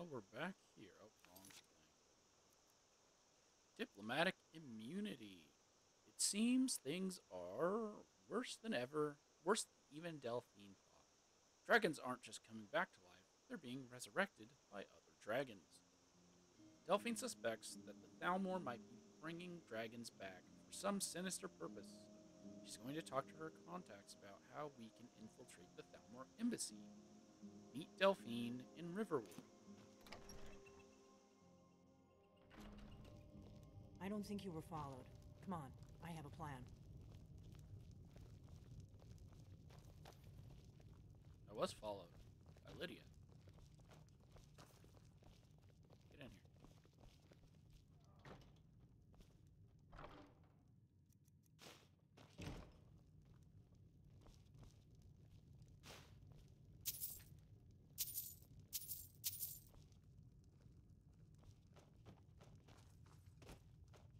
Well, we're back here. Oh, wrong thing. Diplomatic immunity. It seems things are worse than ever. Worse than even Delphine thought. Dragons aren't just coming back to life, they're being resurrected by other dragons. Delphine suspects that the Thalmor might be bringing dragons back for some sinister purpose. She's going to talk to her contacts about how we can infiltrate the Thalmor embassy. Meet Delphine in Riverwood. I don't think you were followed. Come on, I have a plan. I was followed by Lydia. Get in here.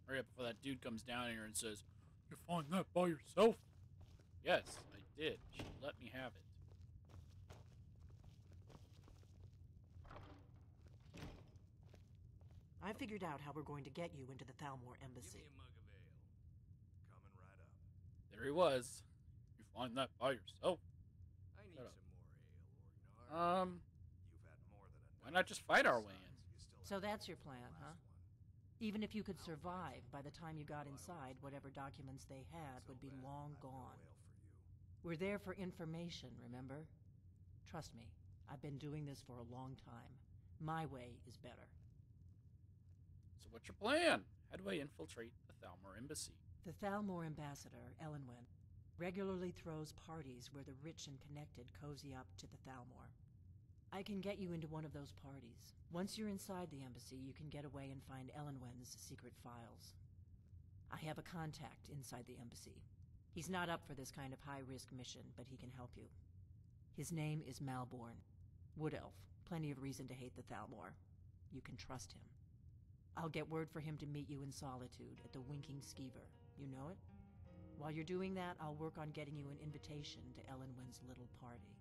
Hurry up before that dude comes down here and says, "You find that by yourself?" Yes, I did. She let me have it. I figured out how we're going to get you into the Thalmor embassy. Give me a mug of ale. Coming right up. There he was. You find that by yourself? I need some more ale, Orgnar. You've had more than enough. Why not just fight our way in? So that's your plan, huh? Even if you could survive, by the time you got inside, whatever documents they had would be long gone. We're there for information, remember? Trust me, I've been doing this for a long time. My way is better. So what's your plan? How do I infiltrate the Thalmor embassy? The Thalmor ambassador, Elenwen, regularly throws parties where the rich and connected cozy up to the Thalmor. I can get you into one of those parties. Once you're inside the embassy, you can get away and find Elenwen's secret files. I have a contact inside the embassy. He's not up for this kind of high-risk mission, but he can help you. His name is Malborn. Wood Elf. Plenty of reason to hate the Thalmor. You can trust him. I'll get word for him to meet you in Solitude at the Winking Skeever. You know it? While you're doing that, I'll work on getting you an invitation to Elenwen's little party.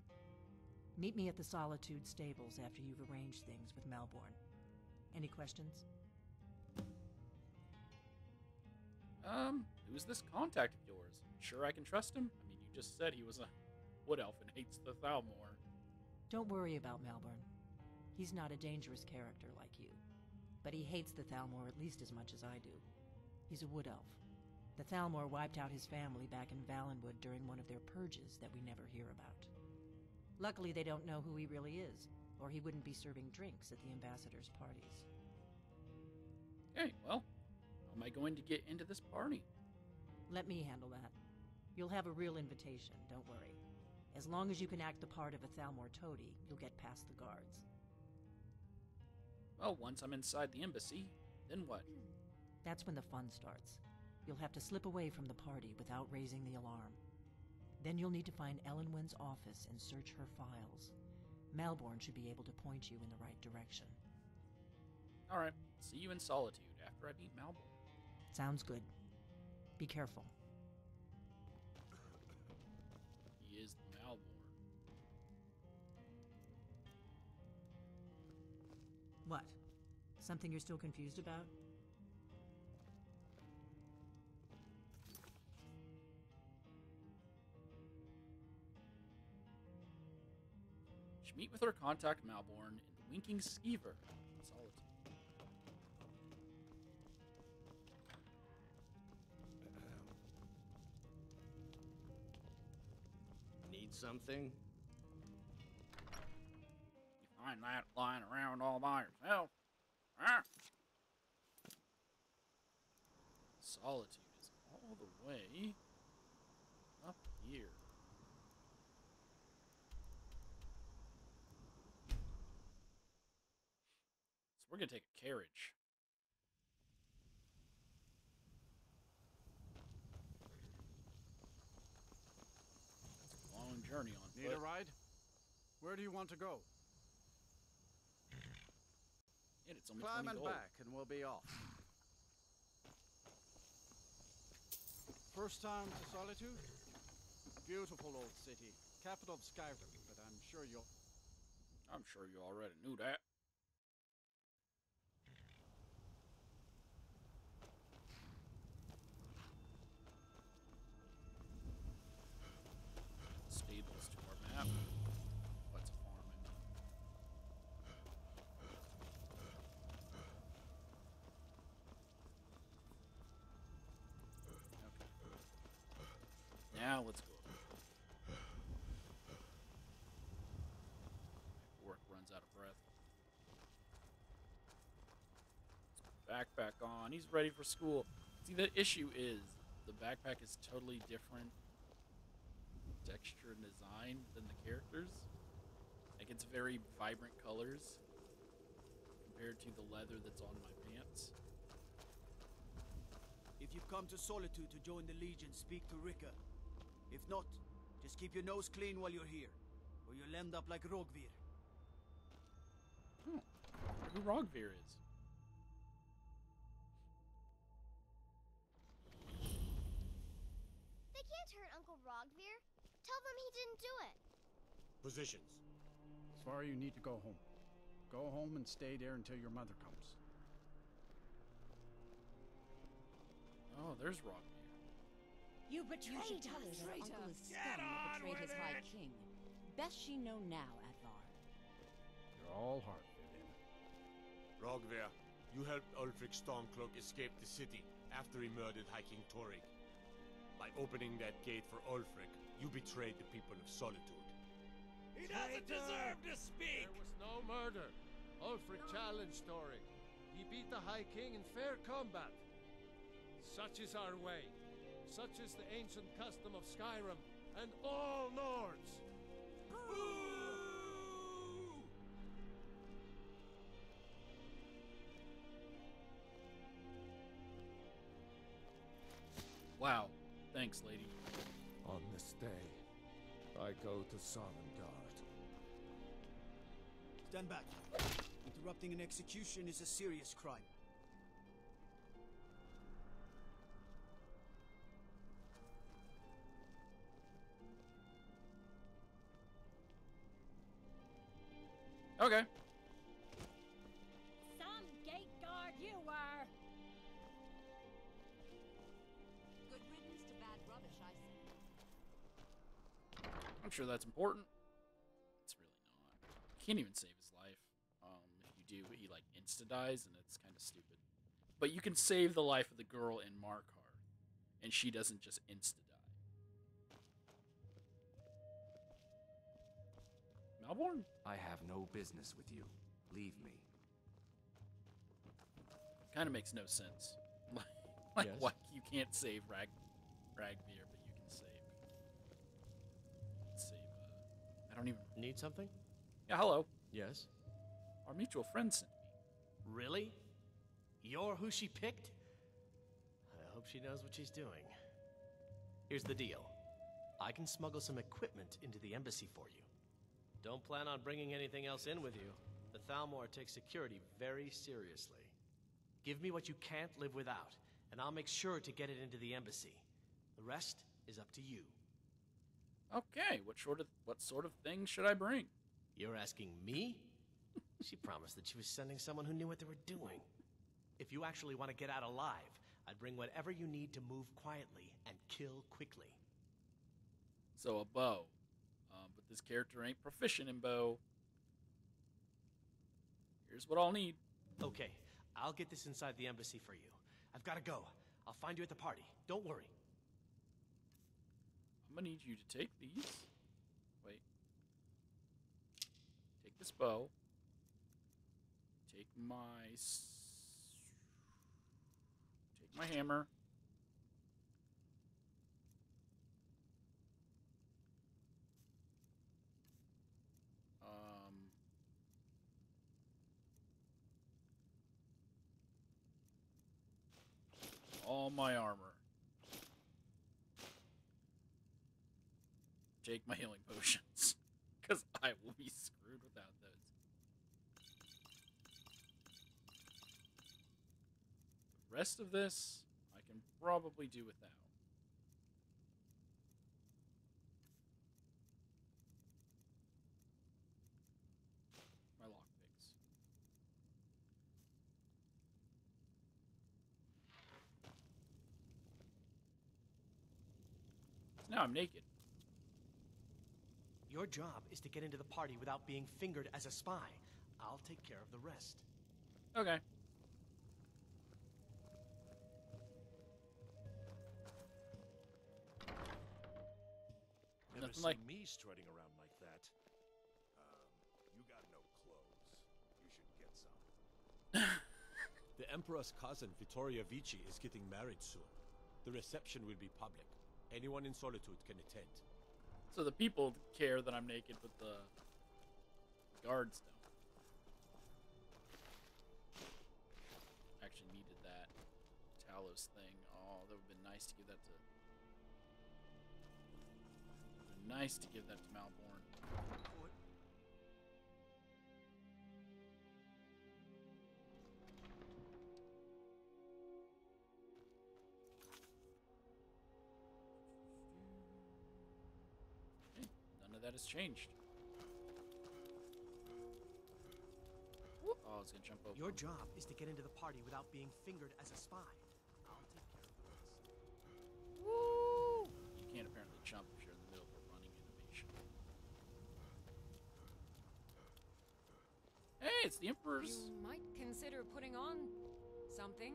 Meet me at the Solitude stables after you've arranged things with Malborn. Any questions? Who's this contact of yours? Sure I can trust him? I mean, you just said he was a wood elf and hates the Thalmor. Don't worry about Malborn. He's not a dangerous character like you. But he hates the Thalmor at least as much as I do. He's a wood elf. The Thalmor wiped out his family back in Valenwood during one of their purges that we never hear about. Luckily, they don't know who he really is, or he wouldn't be serving drinks at the ambassador's parties. Okay, well, how am I going to get into this party? Let me handle that. You'll have a real invitation, don't worry. As long as you can act the part of a Thalmor toady, you'll get past the guards. Well, once I'm inside the embassy, then what? That's when the fun starts. You'll have to slip away from the party without raising the alarm. Then you'll need to find Elenwen's office and search her files. Malborn should be able to point you in the right direction. Alright, see you in Solitude after I beat Malborn. Sounds good. Be careful. He is the Malborn. What? Something you're still confused about? Should meet with her contact Malborn in the Winking Skeever in Solitude. Need something? You find that lying around all by yourself? Ah! Solitude is all the way up here. So we're going to take a carriage. It's a long journey on Need a foot. ride? Where do you want to go? And it's only Climb 20 and gold. back and we'll be off. First time to Solitude? Beautiful old city. Capital of Skyrim, but I'm sure you already knew that. Now let's go. Orc runs out of breath. Backpack on. He's ready for school. See, the issue is the backpack is totally different texture and design than the characters. Like, it's very vibrant colors compared to the leather that's on my pants. If you've come to Solitude to join the Legion, speak to Rika. If not, just keep your nose clean while you're here, or you'll end up like Rogvir. Oh, I wonder who Rogvir is. They can't hurt Uncle Rogvir. Tell them he didn't do it. Positions. Svar, you need to go home. Go home and stay there until your mother comes. Oh, there's Rogvir. You betrayed tell us. her Traitor. uncle is scum that betrayed his High King. Best she know now, Advar. You're all heart, Vivian. Rogver, you helped Ulfric Stormcloak escape the city after he murdered High King Torrik. By opening that gate for Ulfric, you betrayed the people of Solitude. He doesn't deserve to speak! There was no murder. Ulfric challenged Torrik. He beat the High King in fair combat. Such is our way. Such is the ancient custom of Skyrim and all Nords. Wow. Thanks, lady. On this day, I go to Sovngarde. Stand back. Interrupting an execution is a serious crime. Okay. Some gate guard you were. Good riddance to bad rubbish, I say. I'm sure that's important. It's really not. You can't even save his life. If you do, he like insta-dies, and it's kind of stupid. But you can save the life of the girl in Markarth, and she doesn't just insta-die. Malborn? I have no business with you. Leave me. Kind of makes no sense. Like Yes. why you can't save Ragvir, but you can save. I don't even. Need something? Yeah, hello. Yes. Our mutual friend sent me. Really? You're who she picked? I hope she knows what she's doing. Here's the deal. I can smuggle some equipment into the embassy for you. Don't plan on bringing anything else in with you. The Thalmor takes security very seriously. Give me what you can't live without, and I'll make sure to get it into the embassy. The rest is up to you. Okay, what sort of thing should I bring? You're asking me? She promised that she was sending someone who knew what they were doing. If you actually want to get out alive, I'd bring whatever you need to move quietly and kill quickly. So a bow. But this character ain't proficient in bow. Here's what I'll need. Okay, I'll get this inside the embassy for you. I've got to go. I'll find you at the party. Don't worry. I'm gonna need you to take these. Wait. Take this bow. Take my hammer. All my armor. Take my healing potions. Because I will be screwed without those. The rest of this, I can probably do without. My lockpicks. So now I'm naked. Your job is to get into the party without being fingered as a spy. I'll take care of the rest. Okay. never Nothing seen like me strutting around like that. You got no clothes. You should get some. The Emperor's cousin, Vittoria Vici, is getting married soon. The reception will be public. Anyone in Solitude can attend. so the people care that I'm naked, but the guards don't. Actually needed that Talos thing. Oh, that would have been nice to give that to. Nice to give that to Malborn. Okay, none of that has changed. Whoop. Oh, I was gonna jump over. Your job is to get into the party without being fingered as a spy. I'll take care of the rest. Woo! You can't apparently jump if you're in the middle of a running animation. Hey, it's the Emperor's. You might consider putting on something.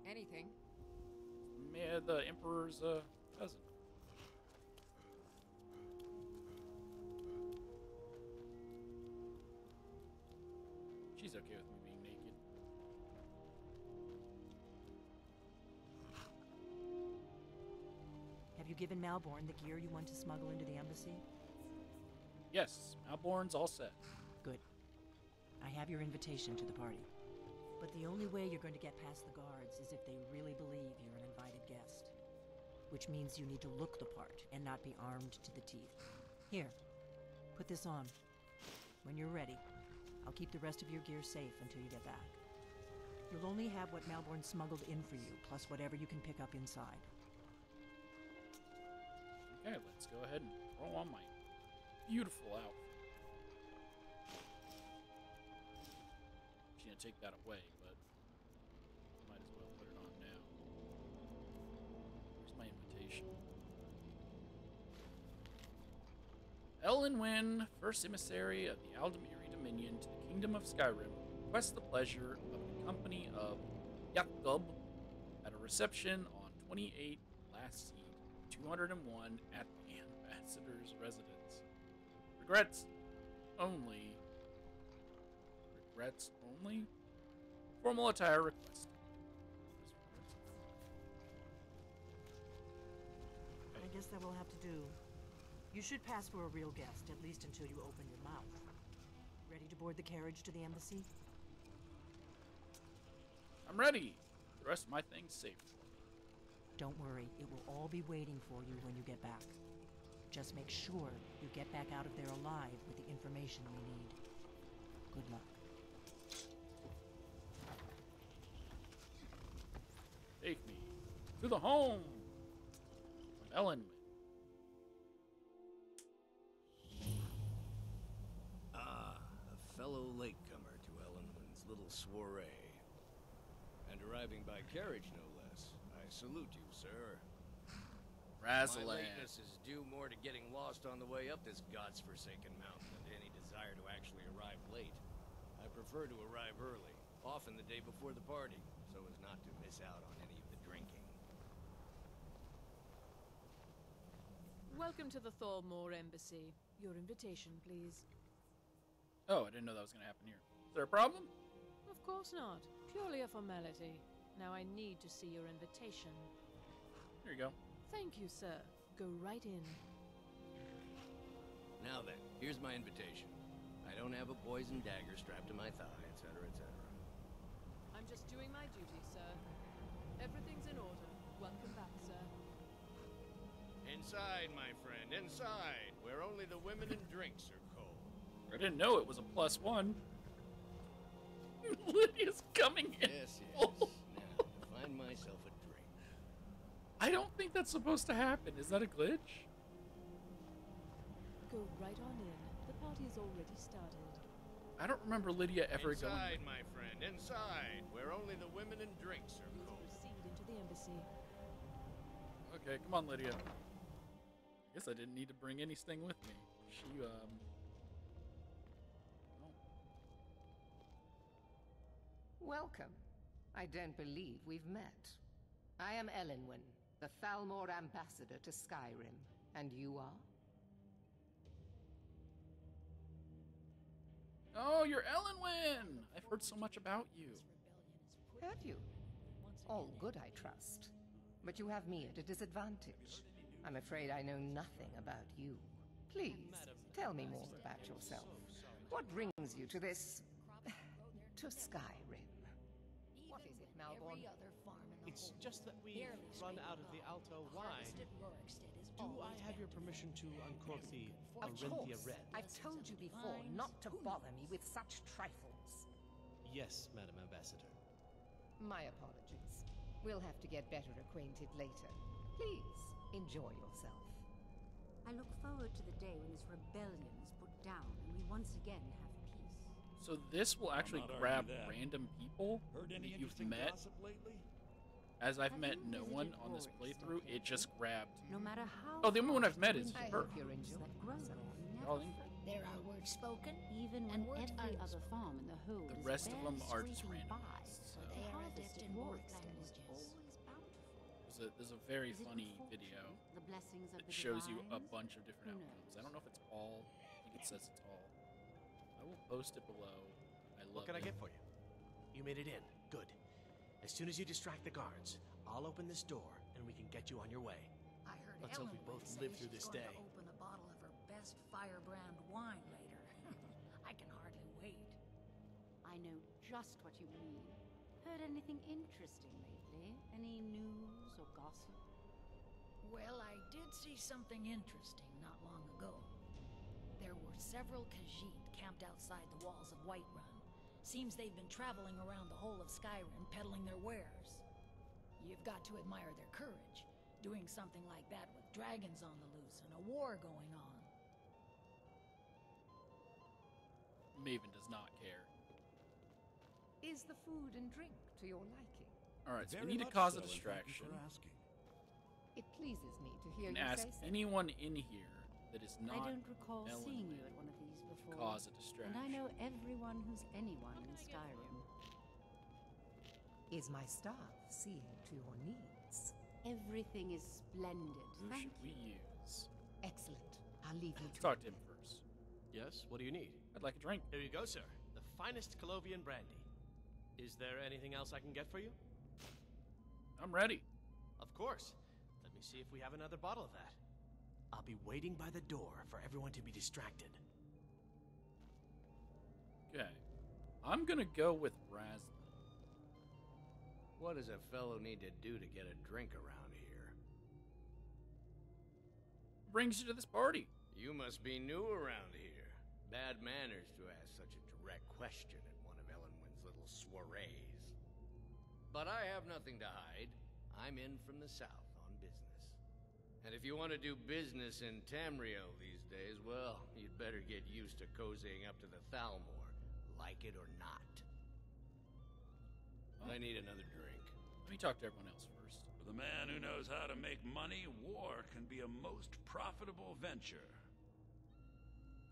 Anything. Yeah, the Emperor's cousin. She's okay with me being naked. Have you given Malborn the gear you want to smuggle into the embassy? Yes, Malborn's all set. Good. I have your invitation to the party. But the only way you're going to get past the guards is if they really believe you're an invited guest. Which means you need to look the part and not be armed to the teeth. Here, put this on. When you're ready, I'll keep the rest of your gear safe until you get back. You'll only have what Malborn smuggled in for you, plus whatever you can pick up inside. Okay, let's go ahead and throw on my beautiful outfit. She's gonna take that away, but might as well put it on now. Where's my invitation? Elenwen, first emissary of the Aldemiri Dominion to the Kingdom of Skyrim, requests the pleasure of the company of Jakob at a reception on 28 last seed 201 at the ambassador's residence. Regrets only. Regrets only? Formal attire requested. I guess that will have to do. You should pass for a real guest, at least until you open your mouth. Ready to board the carriage to the embassy? I'm ready. The rest of my things safe. Don't worry, it will all be waiting for you when you get back. Just make sure you get back out of there alive with the information we need. Good luck. Take me to the home of Elenwen. A fellow latecomer to Elenwen's little soiree. And arriving by carriage, no less. I salute you, sir. Razalan. My lateness is due more to getting lost on the way up this god's-forsaken mountain than to any desire to actually arrive late. I prefer to arrive early, often the day before the party, so as not to miss out on any of the drinking. Welcome to the Thalmor Embassy. Your invitation, please. Oh, I didn't know that was going to happen here. Is there a problem? Of course not. Purely a formality. Now I need to see your invitation. Here you go. Thank you, sir. Go right in. Now then, here's my invitation. I don't have a poisoned dagger strapped to my thigh, etc., etc. I'm just doing my duty, sir. Everything's in order. Welcome back, sir. Inside, my friend, inside, where only the women and drinks are cold. I didn't know it was a +1. Lydia's coming in. Yes, yes. Now, find myself a drink. I don't think that's supposed to happen. Is that a glitch? Go right on in. The party has already started. I don't remember Lydia ever going. Inside, my friend, inside, where only the women and drinks are Please cold. proceed into the embassy. Okay, come on, Lydia. I guess I didn't need to bring anything with me. She, oh. Welcome. I don't believe we've met. I am Elenwen, the Thalmor ambassador to Skyrim. And you are? Oh, you're Elenwen! I've heard so much about you. Have you? All good, I trust. But you have me at a disadvantage. I'm afraid I know nothing about you. Please, tell me more about yourself. What brings you to this... to Skyrim? What is it, Malborn? It's just that we've run out of the Alto wine. Do I have your permission to uncork the Arinthia Red? I've told you before not to bother me with such trifles. Yes, Madam Ambassador. My apologies. We'll have to get better acquainted later. Please, enjoy yourself. I look forward to the day when this rebellion is put down and we once again have peace. So this will actually grab random people Heard any that you've interesting met. gossip lately? As I've met no one on this playthrough, it just grabbed. No matter how. Oh, the only one I've met is her. There are words spoken, even when every other farm in the whole The rest of them are just random. So they are adept in war languages. There's a very funny video The blessings of that the shows you a divines? bunch of different outcomes. I don't know if it's all. I think it says it's all. I will post it below. I love What can I it. get for you? You made it in. Good. As soon as you distract the guards, I'll open this door and we can get you on your way. I heard Let's hope we both live through this day. To open a bottle of her best firebrand wine later. I can hardly wait. I know just what you mean. Heard anything interesting lately? Any news or gossip? Well, I did see something interesting not long ago. There were several Khajiit camped outside the walls of Whiterun. Seems they've been traveling around the whole of Skyrim peddling their wares. You've got to admire their courage, doing something like that with dragons on the loose and a war going on. Maven does not care. Is the food and drink to your liking? Alright, so we Very need to much cause so, a and thank you distraction. for asking. It pleases me to hear And you ask say so. anyone in here that is not I don't recall seeing you Elenwen at one of these to before. cause a distraction. And I know everyone who's anyone in Skyrim. Is my staff seeing to your needs? Everything is splendid. Who Thank should we you. use? Excellent. I'll leave you Let's to talk to him first. Yes, what do you need? I'd like a drink. Here you go, sir. The finest Colovian brandy. Is there anything else I can get for you? I'm ready. Of course. Let me see if we have another bottle of that. I'll be waiting by the door for everyone to be distracted. Okay. I'm gonna go with Raslin. What does a fellow need to do to get a drink around here? Brings you to this party. You must be new around here. Bad manners to ask such a direct question at one of Elenwen's little soirees. But I have nothing to hide. I'm in from the south on business. And if you want to do business in Tamriel these days, well, you'd better get used to cozying up to the Thalmor, like it or not. I need another drink. Let me talk to everyone else first. For the man who knows how to make money, war can be a most profitable venture.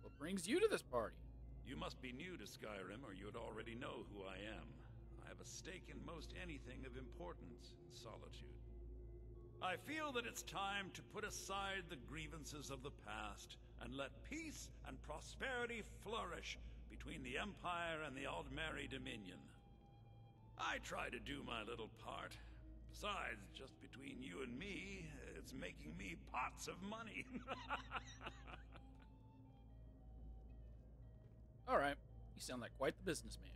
What brings you to this party? You must be new to Skyrim, or you'd already know who I am. I have a stake in most anything of importance in Solitude. I feel that it's time to put aside the grievances of the past and let peace and prosperity flourish between the Empire and the Aldmeri Dominion. I try to do my little part. Besides, just between you and me, it's making me pots of money. Alright, you sound like quite the businessman.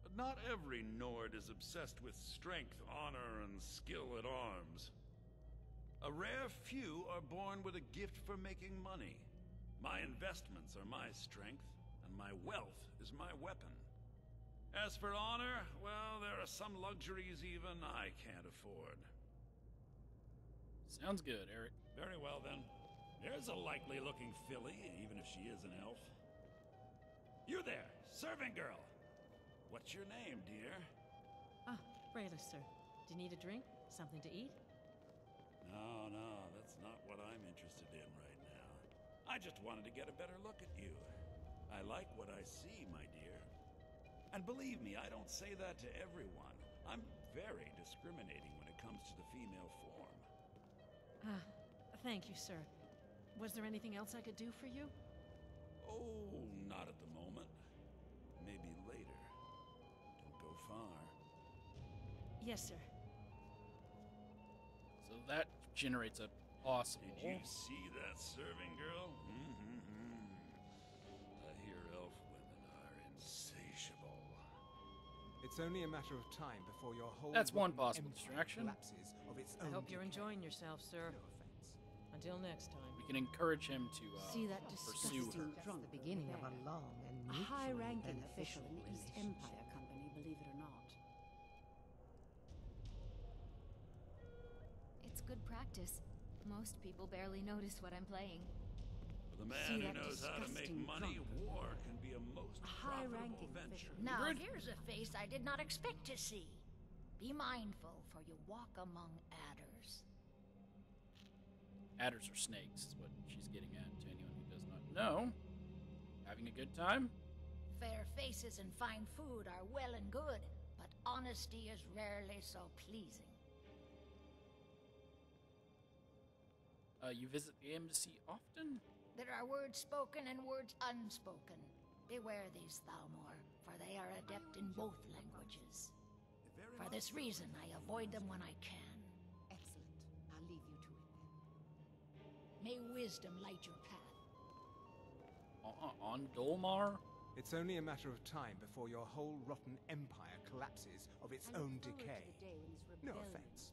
But not every Nord is obsessed with strength, honor, and skill at arms. A rare few are born with a gift for making money. My investments are my strength, and my wealth is my weapon. As for honor, well, there are some luxuries even I can't afford. Sounds good, Eric. Very well, then. There's a likely-looking filly, even if she is an elf. You there, servant girl. What's your name, dear? Ah, Rayla, sir. Do you need a drink? Something to eat? No, that's not what I'm interested in right now. I just wanted to get a better look at you. I like what I see, my dear. And believe me, I don't say that to everyone. I'm very discriminating when it comes to the female form. Ah, thank you, sir. Was there anything else I could do for you? Oh, not at the moment. Yes, sir. So that generates a possible. Did you see that serving girl? I hear elf women are insatiable. It's only a matter of time before your whole That's one rotten possible empire distraction. collapses of its I own hope you're decay. enjoying yourself, sir. Until next time. We can encourage him to See that pursue her. disgusting drunk the beginning of there? a long and A mutually high-ranking beneficial official in the East relationship. Empire Company, believe it or not. It's good practice. Most people barely notice what I'm playing. For the man See who that knows how to make disgusting money, drunk war can be a most A profitable high-ranking venture. official. Now, here's a face I did not expect to see. Be mindful, for you walk among adders. Adders are snakes, is what she's getting at to anyone who does not know. Having a good time? Fair faces and fine food are well and good, but honesty is rarely so pleasing. You visit the embassy often? There are words spoken and words unspoken. Beware these Thalmor, for they are adept in both languages. For this reason, I avoid them when I can. Excellent. I'll leave you to it then. May wisdom light your path. On Dolmar? It's only a matter of time before your whole rotten empire collapses of its own decay. No offense.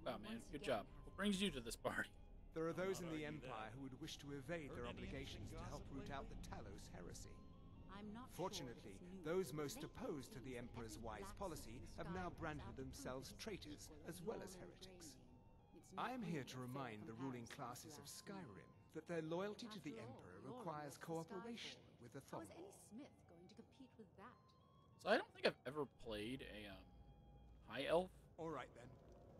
Wow, man, good job. What brings you to this party? There are those in the Empire who would wish to evade their obligations to help root out the Talos heresy. I'm not Fortunately, those most opposed to the Emperor's wise policy have now branded themselves traitors as well as heretics. I am here to remind the ruling classes of Skyrim that their loyalty to the Emperor requires cooperation with the How is Thalmor. any Smith going to compete with that? So I don't think I've ever played a high elf. All right then.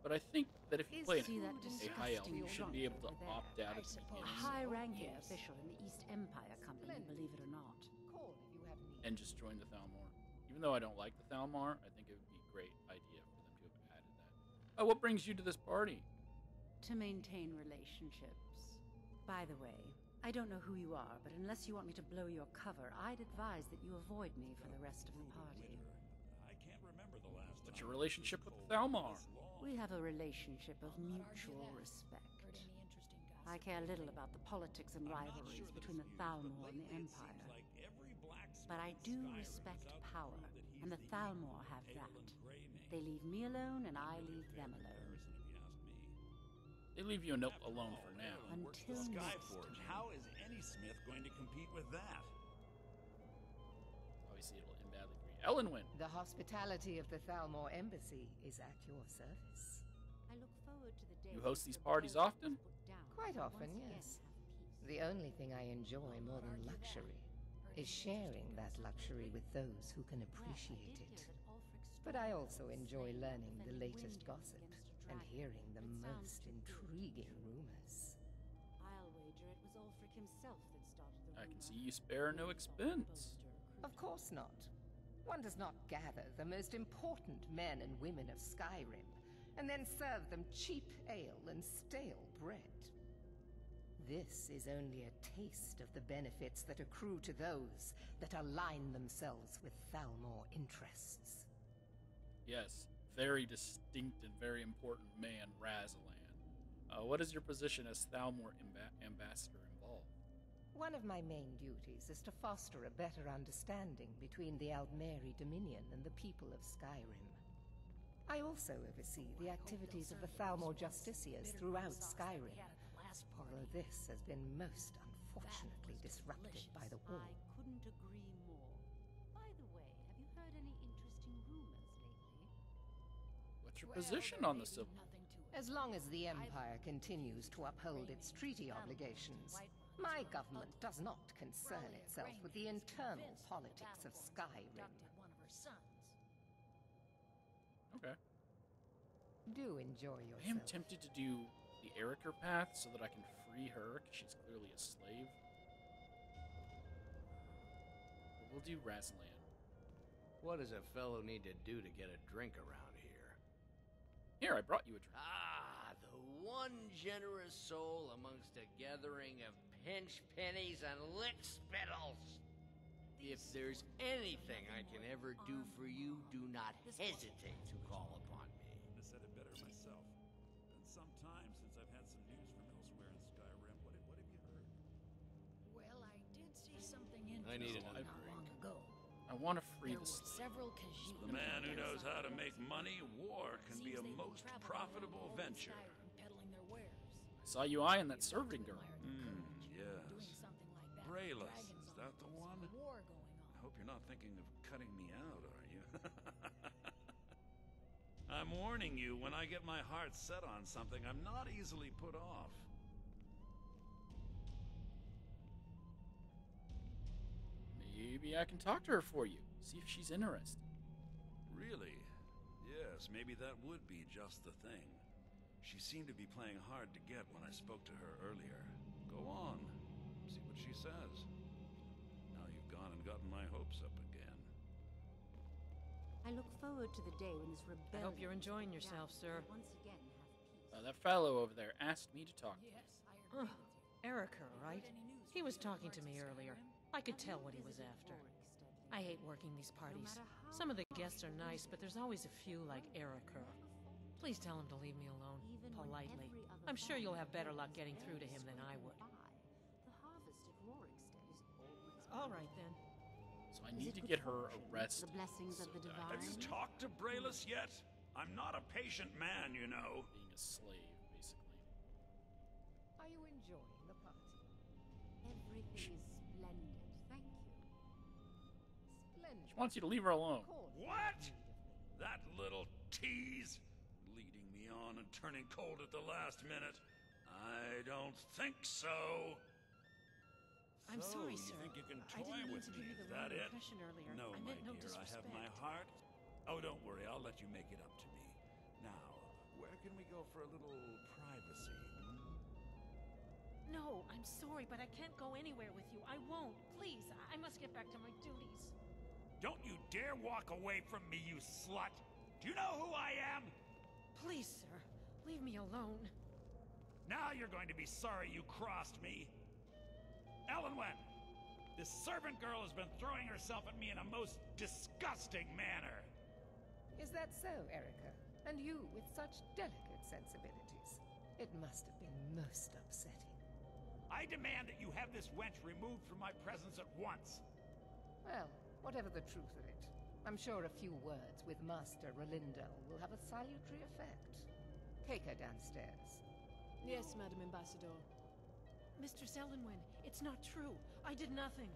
But I think that if you play See that a high elf, you should be able to drunk over opt out of the A beginning high-ranking official in the East Empire Company, believe it or not. and just join the Thalmor. Even though I don't like the Thalmor, I think it would be a great idea for them to have added that. What brings you to this party? To maintain relationships. By the way, I don't know who you are, but unless you want me to blow your cover, I'd advise that you avoid me for the rest of the party. I can't remember the last What's your relationship with the Thalmor? We have a relationship of mutual respect. I care little about the politics and rivalries between the Thalmor and the Empire. But I do respect power, and the Thalmor have that. They leave me alone, and I leave them alone. They leave you alone for now. Until next Skyforge. time. How is any Smith going to compete with that? Obviously, it'll end badly for you. Elenwen. The hospitality of the Thalmor Embassy is at your service. I look forward to the day You host these parties often? Quite often, yes. The only thing I enjoy more than luxury is sharing that luxury with those who can appreciate it. But I also enjoy learning the latest gossip and hearing the most intriguing rumors. I'll wager it was Ulfric himself that started the I can see you spare no expense. Of course not. One does not gather the most important men and women of Skyrim and then serve them cheap ale and stale bread. This is only a taste of the benefits that accrue to those that align themselves with Thalmor interests. Yes, very distinct and very important man, Razalan. What is your position as Thalmor ambassador involved? One of my main duties is to foster a better understanding between the Aldmeri Dominion and the people of Skyrim. I also oversee the activities of the Thalmor Justiciars throughout Skyrim, although this has been most unfortunately disrupted by the war. I couldn't agree more. By the way, have you heard any interesting rumors lately? What's your position on the Civil War? As long as the Empire continues to uphold its treaty obligations, my government does not concern itself with the internal politics of Skyrim. Okay. Do enjoy yourself. I am tempted to do the Eriker path so that I can free her, because she's clearly a slave. But we'll do Razalan. What does a fellow need to do to get a drink around here? Here, I brought you a drink. Ah, the one generous soul amongst a gathering of pinch pennies and lick spittles. If there's anything I can ever do for you, do not hesitate to call upon me. I said it better myself. Been some time since I've had some news from elsewhere in Skyrim. What have you heard? Well, I did see something interesting I need another not drink. long ago. I want to free There the were slave. several Khajiit. The man who knows how to camped make money, war can be a Seems they've been most traveling profitable around all of venture. Skyrim peddling their wares. I saw you eyeing that serving girl. Yes. Doing something like that. Brayless, Dragons is on that the them, one? some war going on. I hope you're not thinking of cutting me out, are you? I'm warning you, when I get my heart set on something, I'm not easily put off. Maybe I can talk to her for you. See if she's interested. Really? Yes, maybe that would be just the thing. She seemed to be playing hard to get when I spoke to her earlier. Go on. See what she says. Now you've gone and gotten my hopes up again. I look forward to the day when this rebellion... I hope you're enjoying yourself, sir. Once again have peace. That fellow over there asked me to talk to you. Erica, right? He was talking to me earlier. I could tell what he was after. I hate working these parties. Some of the guests are nice, but there's always a few like Erica. Please tell him to leave me alone, politely. I'm sure you'll have better luck getting through to him than I would. All right, then. So I need to get her arrested. The blessings of the divine. Have you talked to Brayless yet? I'm not a patient man, you know. Being a slave, basically. Are you enjoying the party? Everything is splendid, thank you. Splendid. She wants you to leave her alone. What? That little tease? Leading me on and turning cold at the last minute? I don't think so. I'm sorry, you sir. think you can I toy didn't mean with to me? give you the Is wrong that it? impression earlier. No, I my meant no dear, I have disrespect. my heart. Oh, don't worry, I'll let you make it up to me. Now, where can we go for a little privacy? No, I'm sorry, but I can't go anywhere with you. I won't. Please, I must get back to my duties. Don't you dare walk away from me, you slut! Do you know who I am? Please, sir, leave me alone. Now you're going to be sorry you crossed me. Elenwen, this servant girl has been throwing herself at me in a most disgusting manner. Is that so, Erica? And you with such delicate sensibilities. It must have been most upsetting. I demand that you have this wench removed from my presence at once. Well, whatever the truth of it, I'm sure a few words with Master Rolindel will have a salutary effect. Take her downstairs. Yes, Madam Ambassador. Mr. Sellenwyn, it's not true. I did nothing.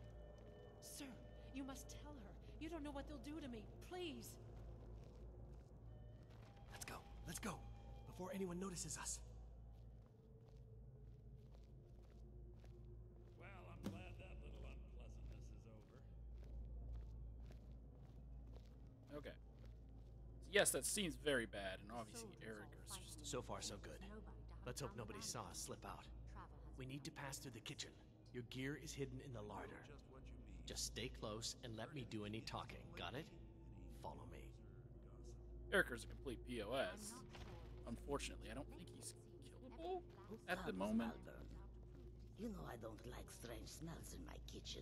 Sir, you must tell her. You don't know what they'll do to me. Please. Let's go. Let's go. Before anyone notices us. Well, I'm glad that little unpleasantness is over. Okay. Yes, that seems very bad, and obviously Erica's just... So far, so good. Let's hope nobody saw us slip out. We need to pass through the kitchen. Your gear is hidden in the larder. Just stay close and let me do any talking. Got it? Follow me. Erica's a complete POS. Unfortunately, I don't think he's killable at the moment. You know I don't like strange smells in my kitchen.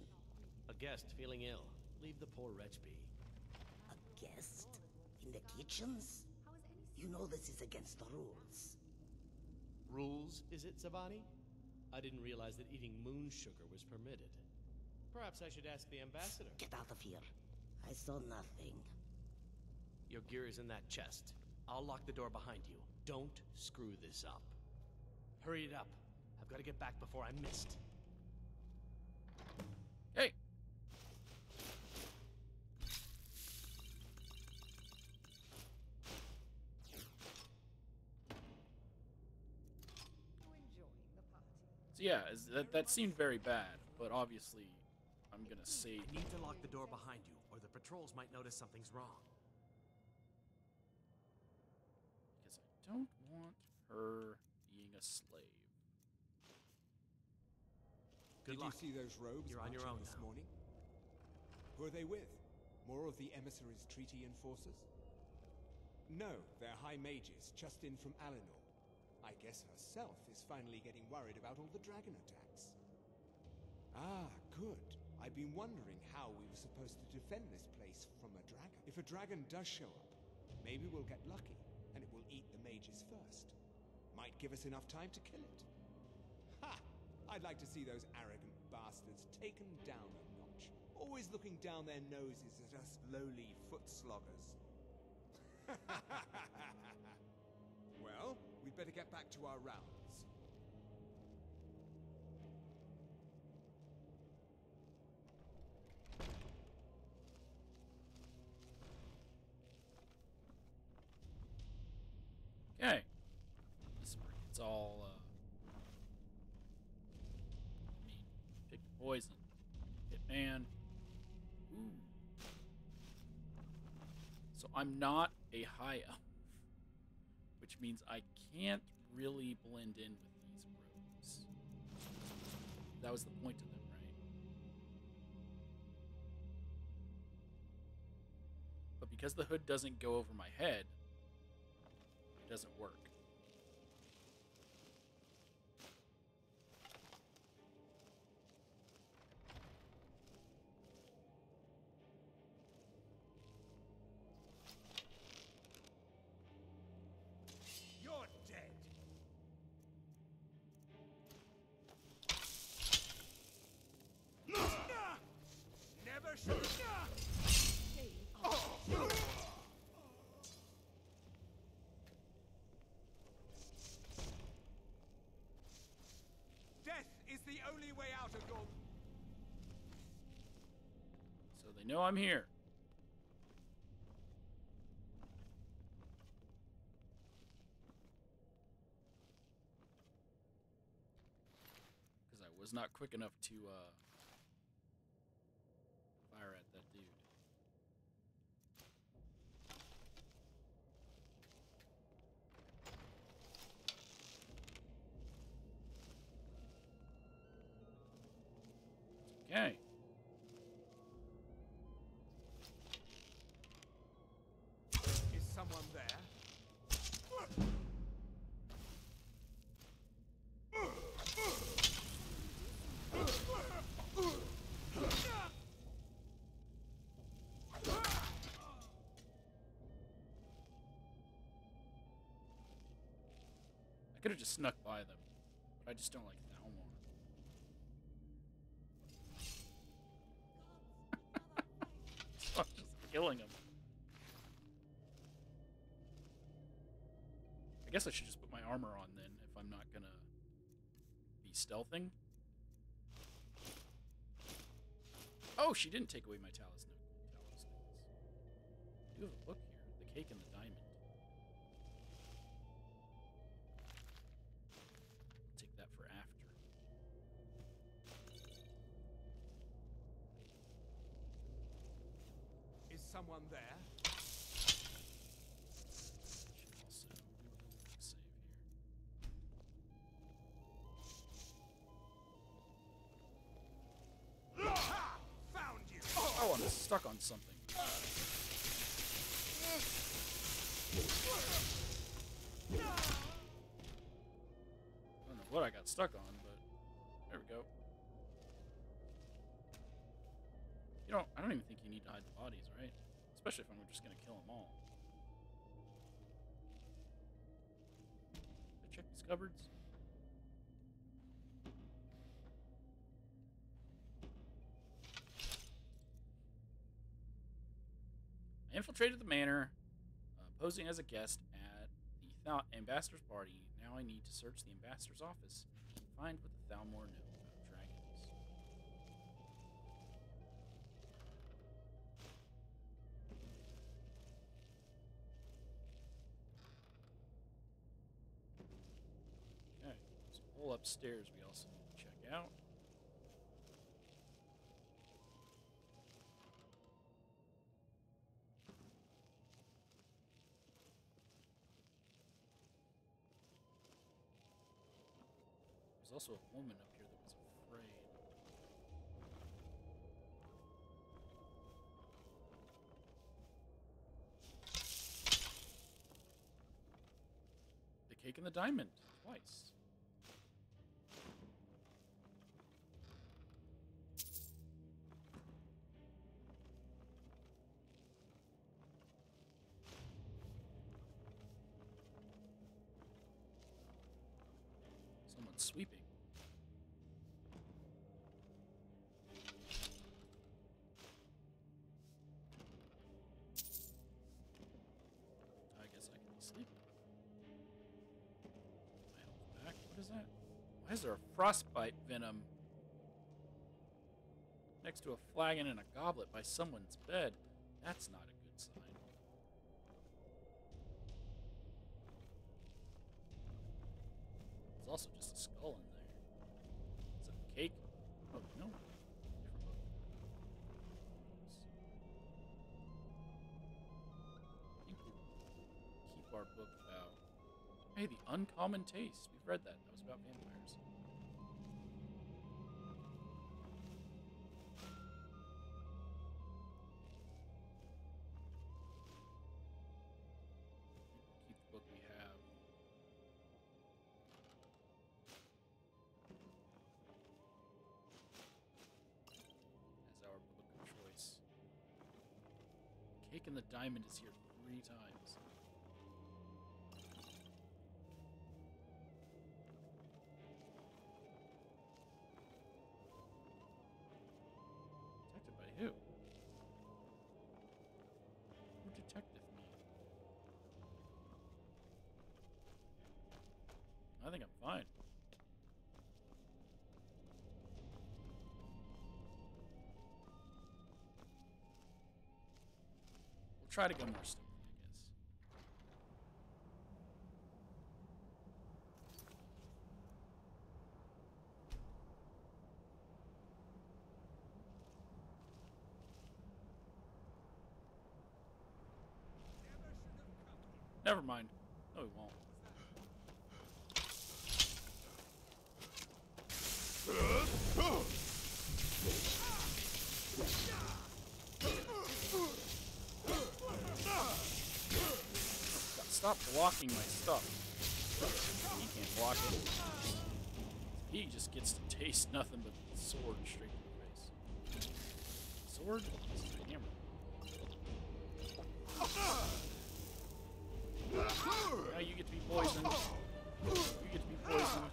A guest feeling ill. Leave the poor wretch be. A guest? In the kitchens? You know this is against the rules. Rules, is it, Zavani? I didn't realize that eating moon sugar was permitted. Perhaps I should ask the ambassador. Get out of here. I saw nothing. Your gear is in that chest. I'll lock the door behind you. Don't screw this up. Hurry it up. I've got to get back before I'm missed. Hey! So yeah, that seemed very bad, but obviously I'm gonna save. I need to lock the door behind you, or the patrols might notice something's wrong. Because I don't want her being a slave. Did you see those robes You're on your own this now. morning? Who are they with? More of the emissaries' treaty enforcers? No, they're high mages, just in from Alinor. I guess herself is finally getting worried about all the dragon attacks. Ah, good. I've been wondering how we were supposed to defend this place from a dragon. If a dragon does show up, maybe we'll get lucky, and it will eat the mages first. Might give us enough time to kill it. Ha! I'd like to see those arrogant bastards taken down a notch. Always looking down their noses at us lowly foot sloggers. Well, we'd better get back to our rounds. Okay. This is where it gets all, pick the poison. Hitman. Ooh. So I'm not a high elf, which means I can't really blend in with these robes. That was the point of them, right? But because the hood doesn't go over my head, it doesn't work. You're dead. Never should. Death is the only way out of your... So they know I'm here. Because I was not quick enough to fire at that dude. Okay. Is someone there? I could have just snuck by them, but I just don't like Thalmor. So I'm just killing him. I guess I should just put my armor on then, if I'm not gonna be stealthing. Oh, she didn't take away my talisman. I do have a book here, The Cake and the Diamond. I'll take that for after. Is someone there? Should also do a quick save here. Found you! Oh, I'm stuck on something. I don't know what I got stuck on, but there we go. You know, I don't even think you need to hide the bodies, right? Especially if I'm just gonna kill them all. Did I check these cupboards? I infiltrated the manor, posing as a guest at the ambassador's party. Now I need to search the ambassador's office and find what the Thalmor know about dragons. Okay, there's a hole upstairs we also need to check out. There's also a woman up here that was afraid. The Cake and the Diamond, twice. It's sweeping. I guess I can be sleeping. My health back. What is that? Why is there a frostbite venom next to a flagon and a goblet by someone's bed? That's not a good sign. There's also just a skull in there. Is it a cake? Oh, no. Different book. I think we keep our book about... Hey, The Uncommon Taste. We've read that. That was about vampires. Keep the book we have. As our book of choice. Cake and the Diamond is here 3 times. Protected by who? Who detective me? I think I'm fine. We'll try to go more stealthy, I guess. Never mind. No, we won't. Stop blocking my stuff. He can't block it. He just gets to taste nothing but sword straight to the face. Sword? This is a hammer. Now you get to be poisoned. You get to be poisoned.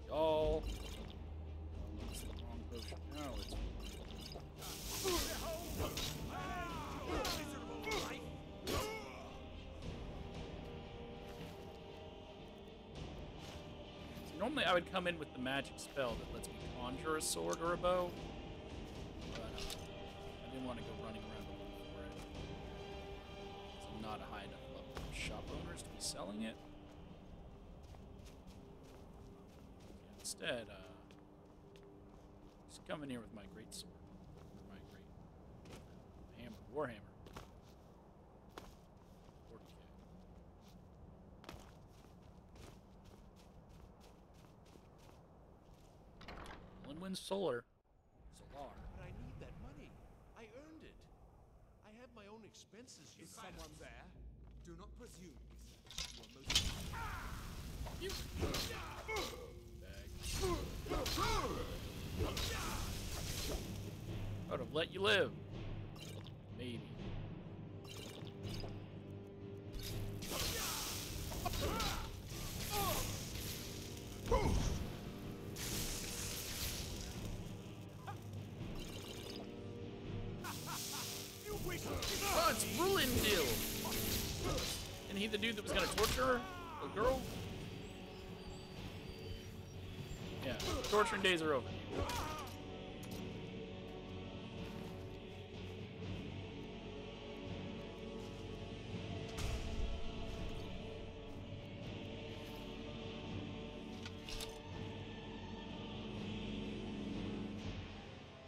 Y'all. That's the wrong potion. No, it's... So normally I would come in with the magic spell that lets me conjure a sword or a bow. But I didn't want to go running around looking for it. So I'm not a high enough level for shop owners to be selling it. Instead, just come in here with my great sword. Or my great hammer, warhammer. 40K. Linwin Solar. Solar. But I need that money. I earned it. I have my own expenses. Is someone there? Do not presume. You are most... You. I would have let you live. Maybe. Oh, it's Rulindil! Isn't he the dude that was gonna torture her? The girl? Yeah, torturing days are over.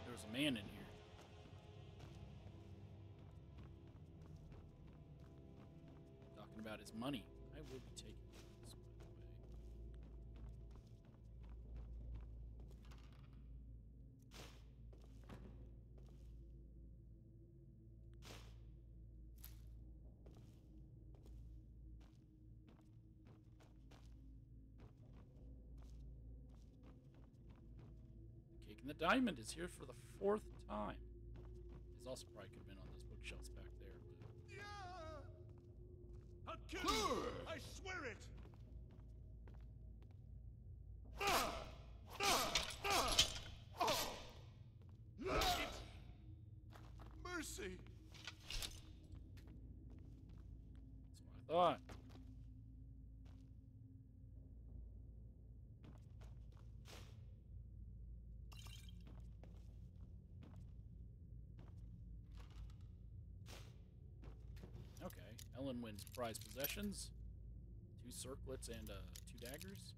There's a man in here. Talking about his money. I will be taking this, by the way. The cake and the diamond is here for the 4th time. His also probably could have been on those bookshelves back there. But... I'll kill you! I swear it! Mercy! That's what I thought. Okay, Ellen wins prize possessions. 2 circlets and 2 daggers.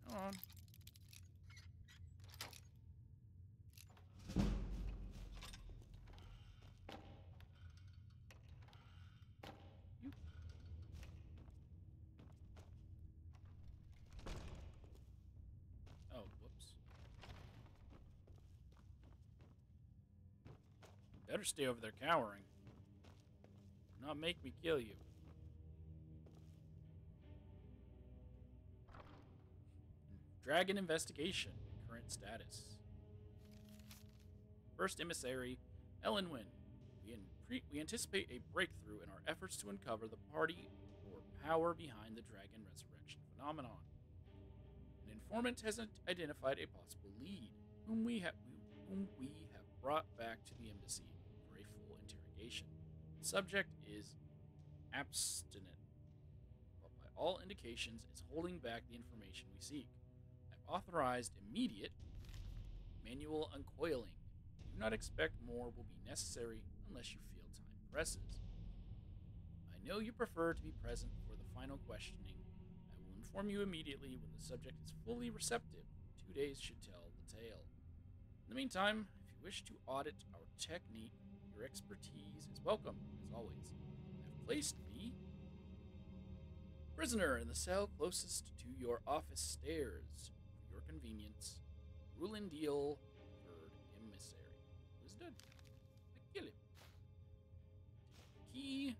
Come on. You. Oh, whoops. Better stay over there cowering. Do not make me kill you. Dragon investigation. Current status. First emissary, Ellen Wynn. We anticipate a breakthrough in our efforts to uncover the party or power behind the dragon resurrection phenomenon. An informant has identified a possible lead, whom we have brought back to the embassy for a full interrogation. The subject is abstinent, but by all indications is holding back the information we seek. I've authorized immediate manual uncoiling. Do not expect more will be necessary unless you feel time presses. I know you prefer to be present for the final questioning. I will inform you immediately when the subject is fully receptive. 2 days should tell the tale. In the meantime, if you wish to audit our technique, your expertise is welcome, as always. I've placed the prisoner in the cell closest to your office stairs. For your convenience, Rulindil, third emissary. Who's dead? I kill him. Key.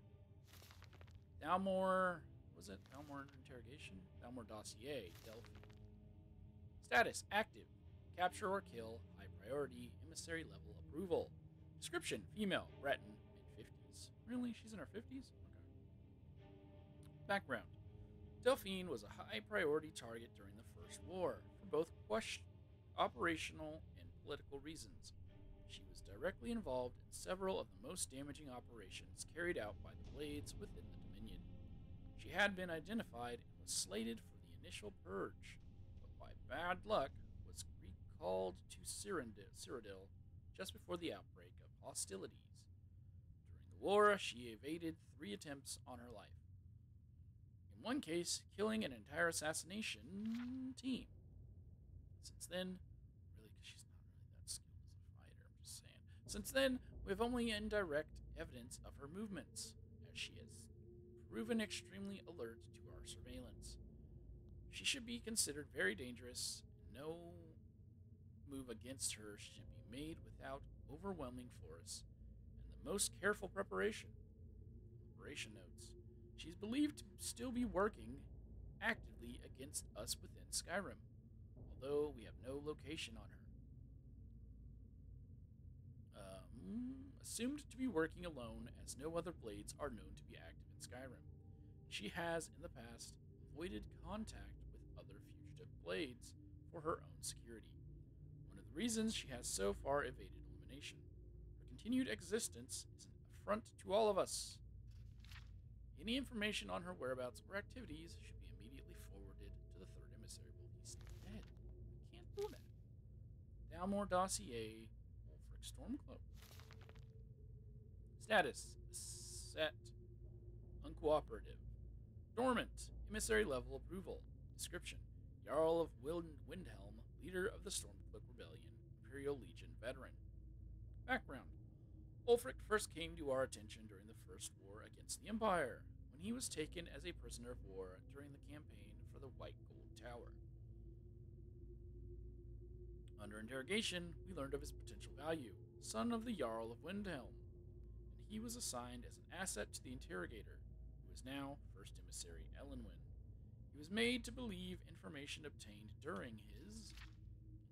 Dalmor. Was it Dalmor interrogation? Dalmor dossier. Delphi. Status active. Capture or kill. High priority. Emissary level approval. Description: female. Breton. Mid-50s. Really? She's in her 50s? Okay. Background: Delphine was a high priority target during the First War for both operational and political reasons. She was directly involved in several of the most damaging operations carried out by the Blades within the Dominion. She had been identified and was slated for the initial purge, but by bad luck was recalled to Cyrodiil just before the outbreak of hostilities. During the war, she evaded 3 attempts on her life. In one case, killing an entire assassination team. Since then, really, because she's not really that skilled as a fighter, I'm just saying. Since then, we have only indirect evidence of her movements, as she has proven extremely alert to our surveillance. She should be considered very dangerous, and no move against her should be made without overwhelming force and the most careful preparation. Operation notes. She is believed to still be working actively against us within Skyrim, although we have no location on her. Assumed to be working alone, as no other Blades are known to be active in Skyrim. She has, in the past, avoided contact with other fugitive Blades for her own security. One of the reasons she has so far evaded elimination. Her continued existence is an affront to all of us. Any information on her whereabouts or activities should be immediately forwarded to the third emissary. Well, he's dead. Can't do that. Dalmor dossier, Ulfric Stormcloak. Status: set. Uncooperative. Dormant. Emissary level approval. Description: Jarl of Windhelm, leader of the Stormcloak Rebellion, Imperial Legion veteran. Background: Ulfric first came to our attention during the First War against the Empire, when he was taken as a prisoner of war during the campaign for the White Gold Tower. Under interrogation, we learned of his potential value, son of the Jarl of Windhelm, and he was assigned as an asset to the interrogator, who is now first emissary, Elenwen. He was made to believe information obtained during his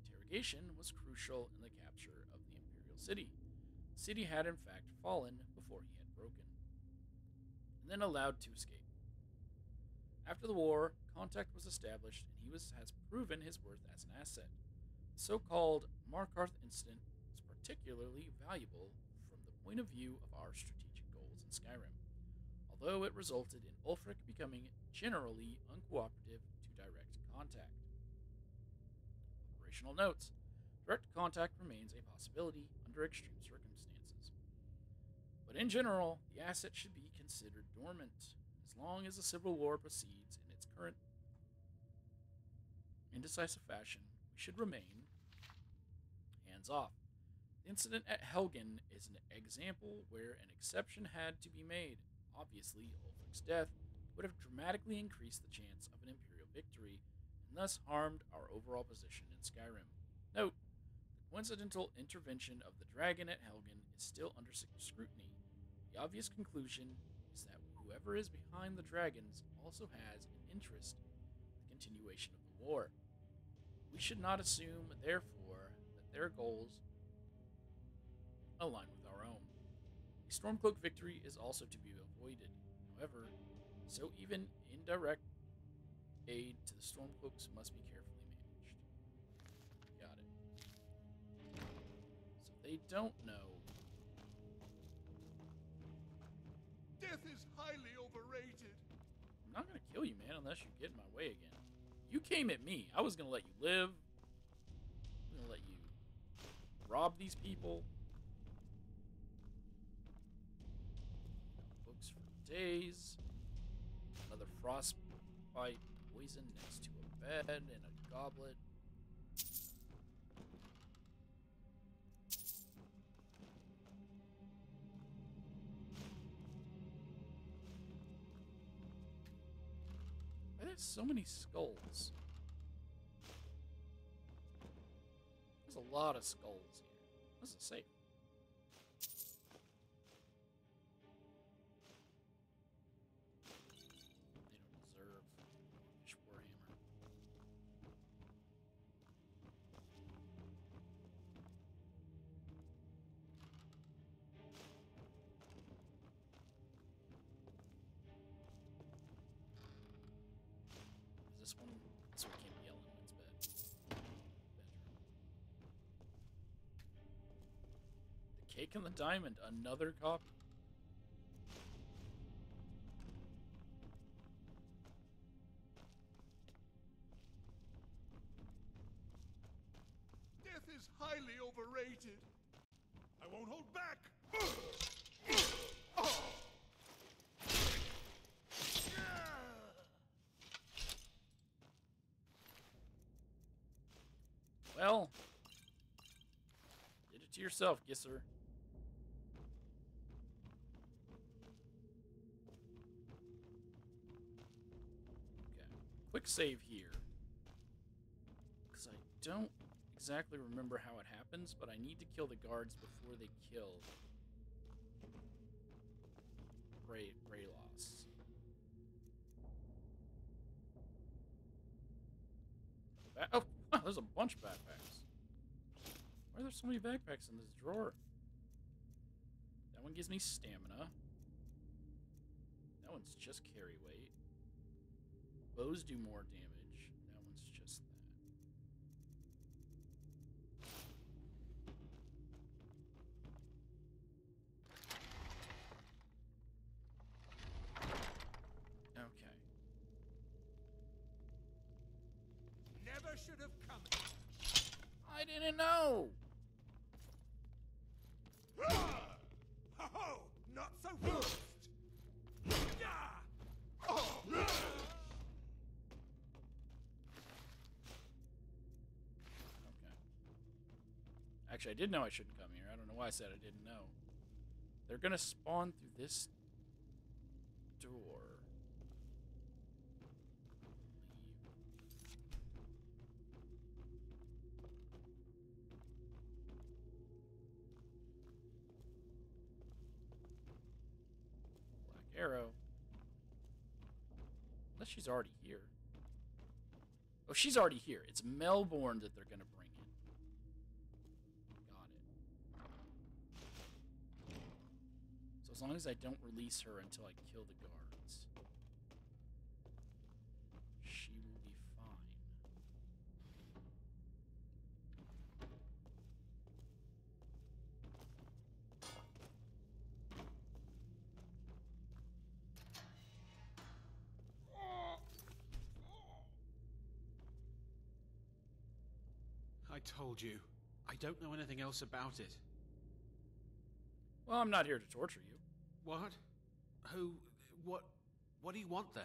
interrogation was crucial in the capture of the Imperial City. The city had in fact fallen before he had broken, and then allowed to escape. After the war, contact was established, and has proven his worth as an asset. The so-called Markarth incident was particularly valuable from the point of view of our strategic goals in Skyrim, although it resulted in Ulfric becoming generally uncooperative to direct contact. Operational notes. Direct contact remains a possibility under extreme circumstances. But in general, the asset should be considered dormant. As long as the Civil War proceeds in its current indecisive fashion, we should remain hands off. The incident at Helgen is an example where an exception had to be made. Obviously, Ulfric's death would have dramatically increased the chance of an Imperial victory, and thus harmed our overall position in Skyrim. Note, the coincidental intervention of the dragon at Helgen is still under scrutiny. The obvious conclusion is that whoever is behind the dragons also has an interest in the continuation of the war. We should not assume, therefore, that their goals align with our own. A Stormcloak victory is also to be avoided. However, so even indirect aid to the Stormcloaks must be carefully managed. Got it. So they don't know. Death is highly overrated. I'm not gonna kill you, man, unless you get in my way again. You came at me. I was gonna let you live. I'm gonna let you rob these people. Books for days. Another frostbite poison next to a bed and a goblet. Why there's so many skulls? There's a lot of skulls here. This is safe. They don't deserve Warhammer. This one can't be yelling when it's bedroom. The Cake and the Diamond, another copy. Death is highly overrated. I won't hold back. Well, did it to yourself, Gisser. Okay, quick save here. Because I don't exactly remember how it happens, but I need to kill the guards before they kill Greyloss. Oh, wow, there's a bunch of backpacks. Why are there so many backpacks in this drawer? That one gives me stamina. That one's just carry weight. Bows do more damage. That one's just that. Okay. Never should have come. I didn't know. Ho-ho! Not so fast! Okay. Actually, I did know I shouldn't come here. I don't know why I said I didn't know. They're gonna spawn through this door. Arrow. Unless she's already here. Oh, she's already here. It's Melbourne that they're going to bring in. Got it. So as long as I don't release her until I kill the guards, she will be fine. I told you. I don't know anything else about it. Well, I'm not here to torture you. What? Who? What do you want then?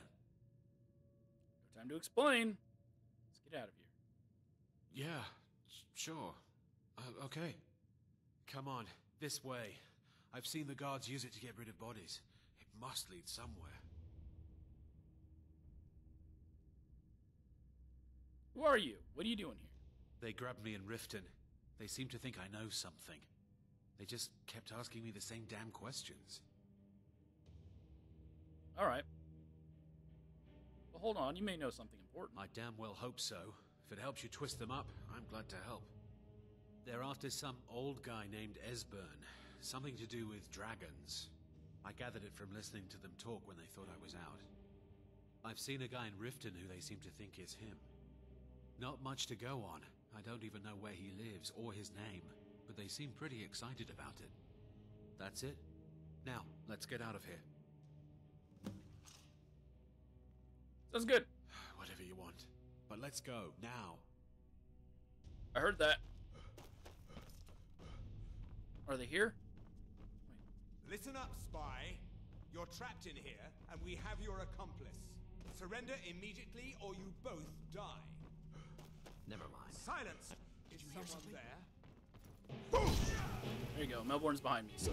No time to explain. Let's get out of here. Yeah, sure. Okay. Come on, this way. I've seen the guards use it to get rid of bodies. It must lead somewhere. Who are you? What are you doing here? They grabbed me in Riften. They seem to think I know something. They just kept asking me the same damn questions. Alright. Well, hold on. You may know something important. I damn well hope so. If it helps you twist them up, I'm glad to help. They're after some old guy named Esbern. Something to do with dragons. I gathered it from listening to them talk when they thought I was out. I've seen a guy in Riften who they seem to think is him. Not much to go on. I don't even know where he lives or his name, but they seem pretty excited about it. That's it. Now, let's get out of here. Sounds good. Whatever you want. But let's go, now. I heard that. Are they here? Wait. Listen up, spy. You're trapped in here, and we have your accomplice. Surrender immediately, or you both die. Never mind. Silence! Is someone there? There you go. Melbourne's behind me, so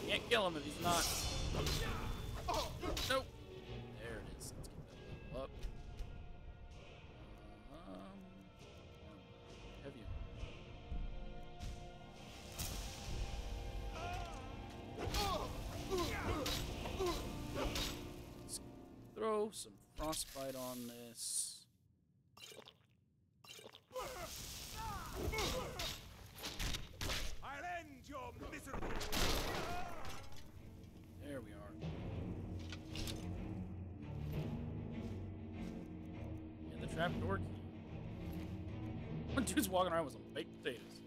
can't kill him if he's not. Nope. There it is. Let's get that level up. Have you? Let's throw some frostbite on this. I'll end your misery. There we are. And the trapdoor key. One dude's walking around with some baked potatoes.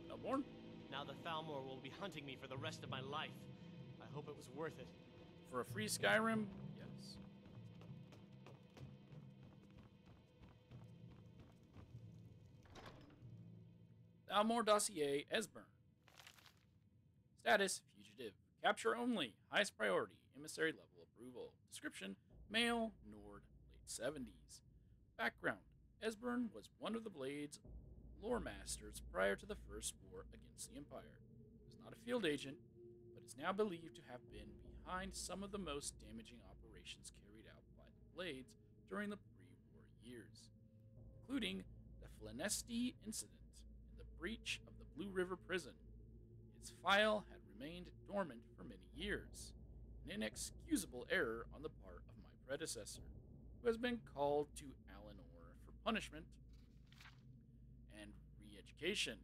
Melbourne? Now the Thalmor will be hunting me for the rest of my life. I hope it was worth it. For a free Skyrim? Yes. Thalmor dossier, Esbern. Status, fugitive. Capture only. Highest priority. Emissary level approval. Description, male, Nord, late 70s. Background, Esbern was one of the Blade's lore masters prior to the First War against the Empire. He was not a field agent, but is now believed to have been behind some of the most damaging operations carried out by the Blades during the pre-war years, including the Flenesti incident and the breach of the Blue River Prison. His file had remained dormant for many years, an inexcusable error on the part of my predecessor, who has been called to Alinor for punishment and re-education,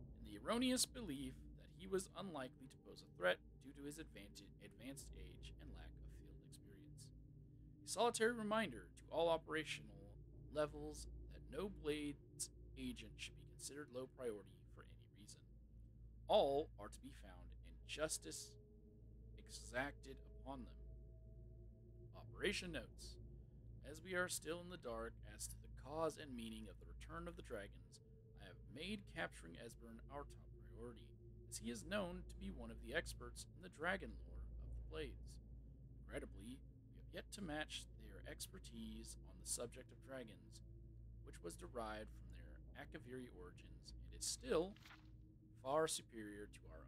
in the erroneous belief that he was unlikely to pose a threat due to his advanced age and lack of field experience. A solitary reminder to all operational levels that no Blades agent should be considered low priority for any reason. All are to be found and justice exacted upon them. Operation notes. As we are still in the dark as to the cause and meaning of the return of the dragons, I have made capturing Esbern our top priority, as he is known to be one of the experts in the dragon lore of the Blades. Regrettably, we have yet to match their expertise on the subject of dragons, which was derived from their Akaviri origins and is still far superior to our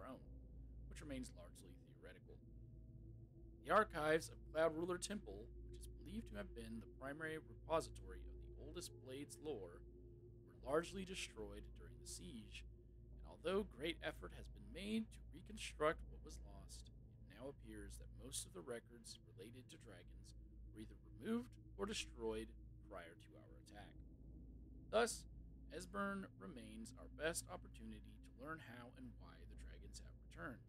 own, which remains largely theoretical. The archives of Cloud Ruler Temple, which is believed to have been the primary repository of the oldest Blades lore, were largely destroyed during the siege, and although great effort has been made to reconstruct what was lost, now appears that most of the records related to dragons were either removed or destroyed prior to our attack. Thus, Esbern remains our best opportunity to learn how and why the dragons have returned.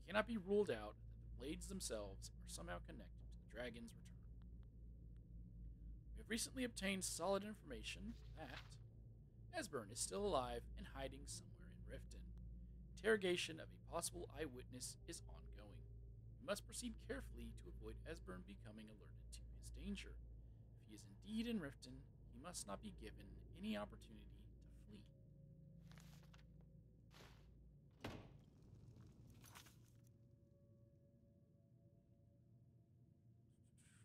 It cannot be ruled out that the blades themselves are somehow connected to the dragon's return. We have recently obtained solid information that Esbern is still alive and hiding somewhere in Riften. Interrogation of a possible eyewitness is ongoing. We must proceed carefully to avoid Esbern becoming alerted to his danger. If he is indeed in Riften, he must not be given any opportunity to flee.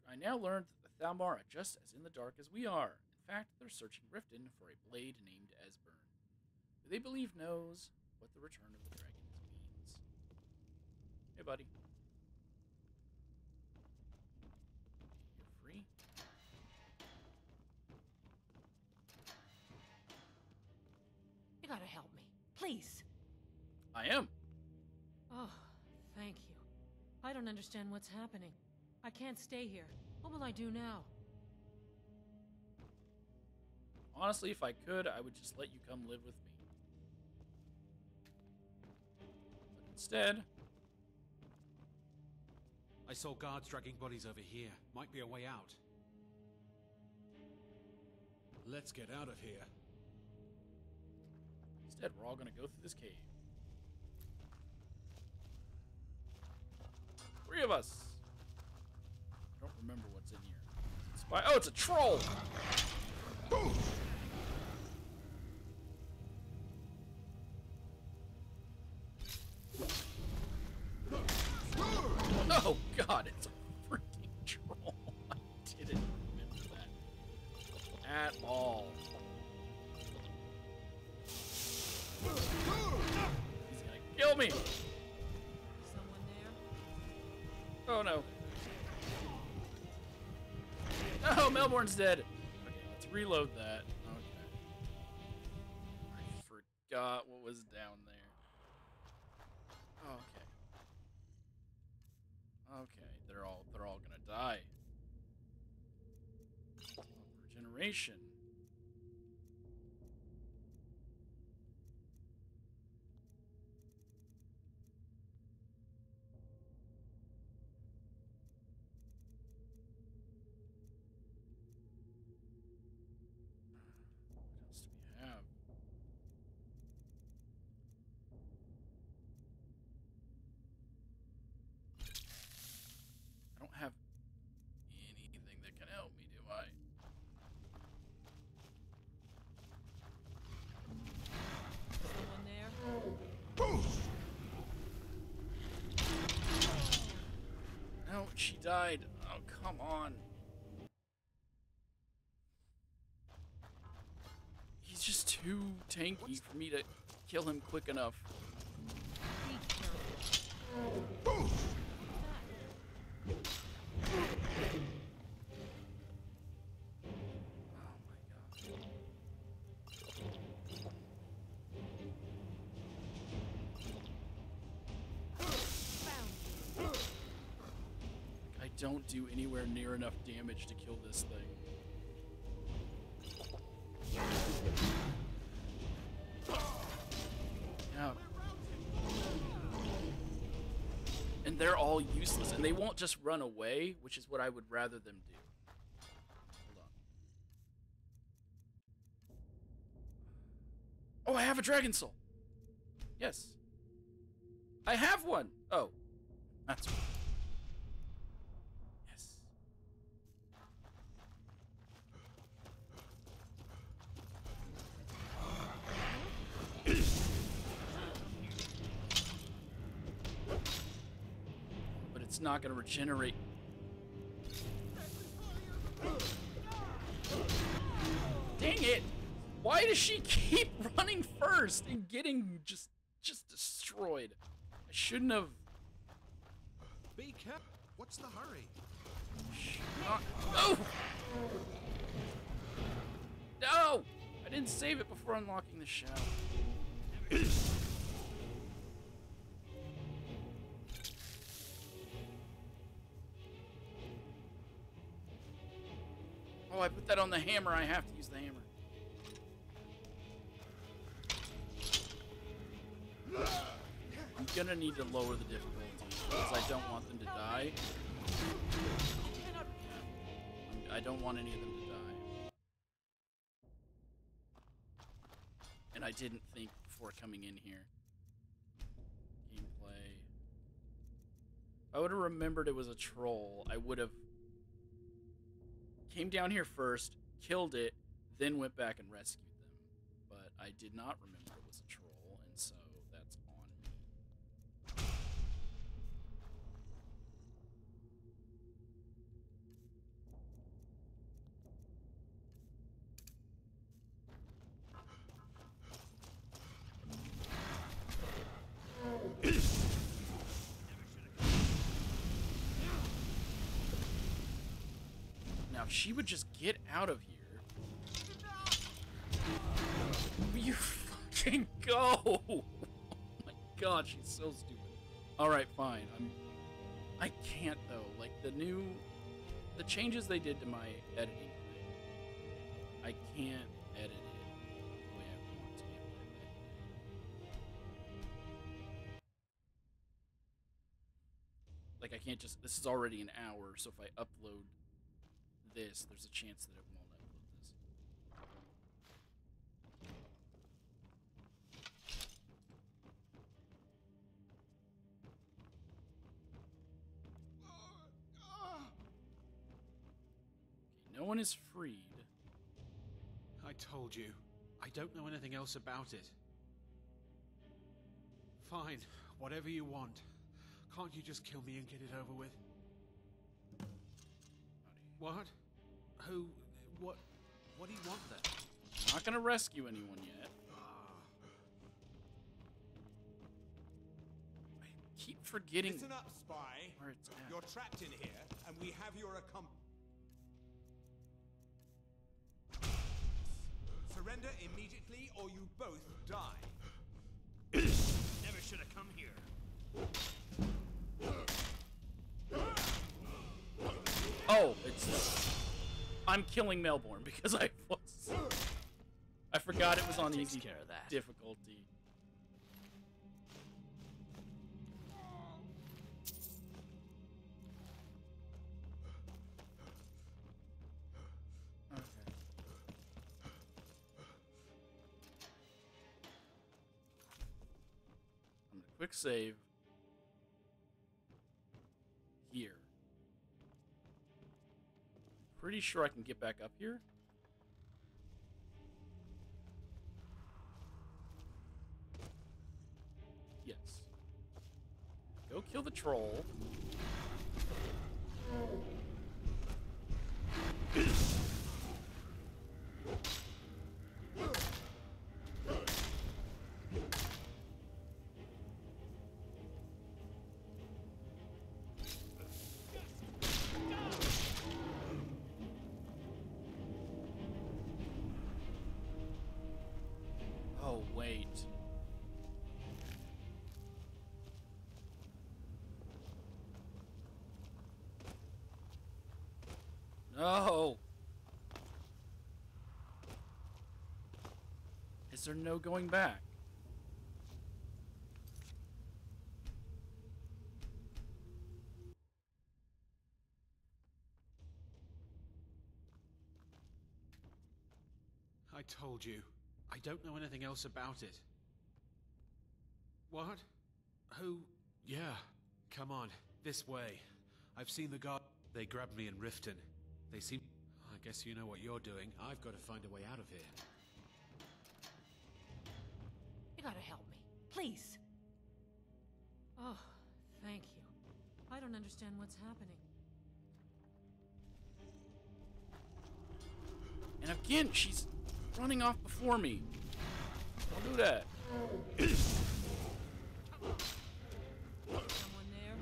I now learned that the Thalmor are just as in the dark as we are. In fact, they're searching Riften for a blade named Esbern, who they believe knows what the return of the dragons means. Hey, buddy. You're free? You gotta help me, please. I am. Oh, thank you. I don't understand what's happening. I can't stay here. What will I do now? Honestly, if I could, I would just let you come live with me. But instead... I saw guards dragging bodies over here. Might be a way out. Let's get out of here. Instead, we're all gonna go through this cave. 3 of us! I don't remember what's in here. Spy. Oh, it's a troll! Oh god, it's a freaking troll. I didn't remember that at all. He's gonna kill me! Someone there? Oh no. Oh, Melbourne's dead! Okay, let's reload that. Okay. I forgot what was down there. Okay. Okay, they're all gonna die. Regeneration. What else do we have? I don't have anything that can help me, do I? Someone there? No, she died. Oh, come on. He's just too tanky for me to kill him quick enough. I don't do anywhere near enough damage to kill this thing. Yeah. And they're all useless, and they won't just run away, which is what I would rather them do. Hold on. Oh, I have a dragon soul. Yes. I have one. Oh. That's right. Yes. But it's not going to regenerate. Dang it! Why does she keep running first and getting just destroyed? I shouldn't have. Be careful. What's the hurry? Oh! No! I didn't save it before unlocking the shell. hammer. I have to use the hammer. I'm gonna need to lower the difficulty because I don't want them to die. I don't want any of them to die. And I didn't think before coming in here. Gameplay. If I would have remembered it was a troll, I would have came down here first, killed it, then went back and rescued them. But I did not remember it was a troll, and so that's on me. Now, if she would just get out of here. You fucking go! Oh my god, she's so stupid. Alright, fine. I can't though. Like the changes they did to my editing thing. I can't edit it the way I want to. Like I can't just, this is already an hour, so if I upload this, there's a chance that it won't upload this. Okay, no one is freed. I told you. I don't know anything else about it. Fine, whatever you want. Can't you just kill me and get it over with? What? Who? What do you want then? I'm not gonna rescue anyone yet. I keep forgetting. Listen up, spy. Where it's at. You're trapped in here, and we have your accomplice. Surrender immediately, or you both die. Never should have come here. Oh, it's... I'm killing Melbourne because I forgot it was on easy difficulty. Okay. I'm gonna quick save here. Pretty sure I can get back up here. Yes. Go kill the troll. Oh, wait. No! Is there no going back? I told you. I don't know anything else about it. What? Who? Yeah. Come on, this way. I've seen the guard. They grabbed me in Riften. They seem... I guess you know what you're doing. I've got to find a way out of here. You gotta help me, please. Oh, thank you. I don't understand what's happening. And again, she's running off before me. Don't do that. Someone there?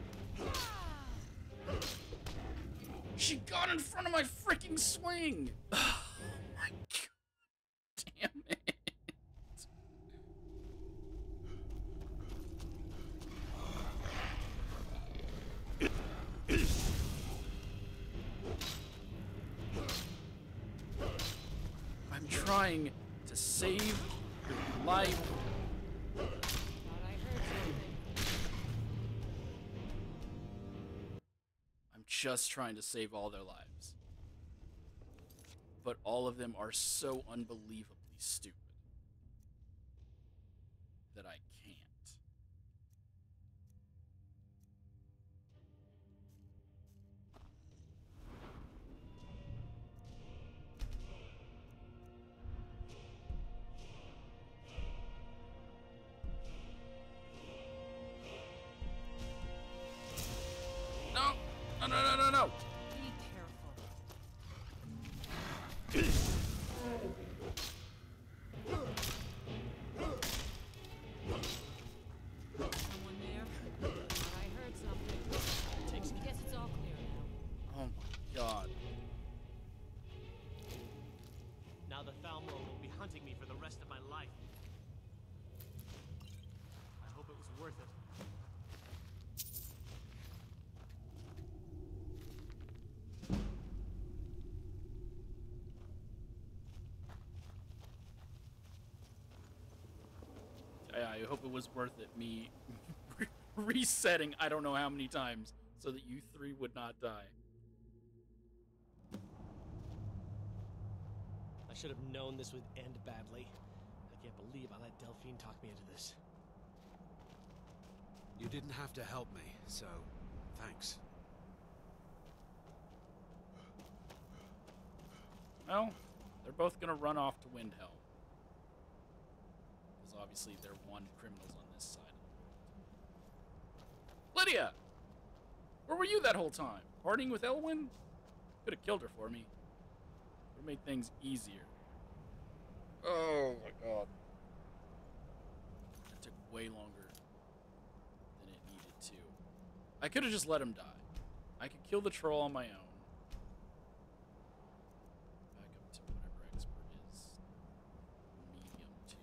She got in front of my freaking swing. Oh my god. Damn it. trying to save your life. I'm just trying to save all their lives. But all of them are so unbelievably stupid that I can't. No! No, no, no, no, no! Be careful. Someone there? Thought I heard something. Guess it's all clear now. Oh my god. Now the Thalmor will be hunting me for the rest of my life. I hope it was worth it. I hope it was worth it, me resetting I don't know how many times so that you three would not die. I should have known this would end badly. I can't believe I let Delphine talk me into this. You didn't have to help me, so thanks. Well, they're both gonna run off to Windhelm. Because obviously they're one criminals on this side of the world. Lydia! Where were you that whole time? Partying with Elwyn? Could have killed her for me. Would have made things easier. Oh my god. That took way longer than it needed to. I could have just let him die. I could kill the troll on my own. Back up to whatever expert is. Medium 2.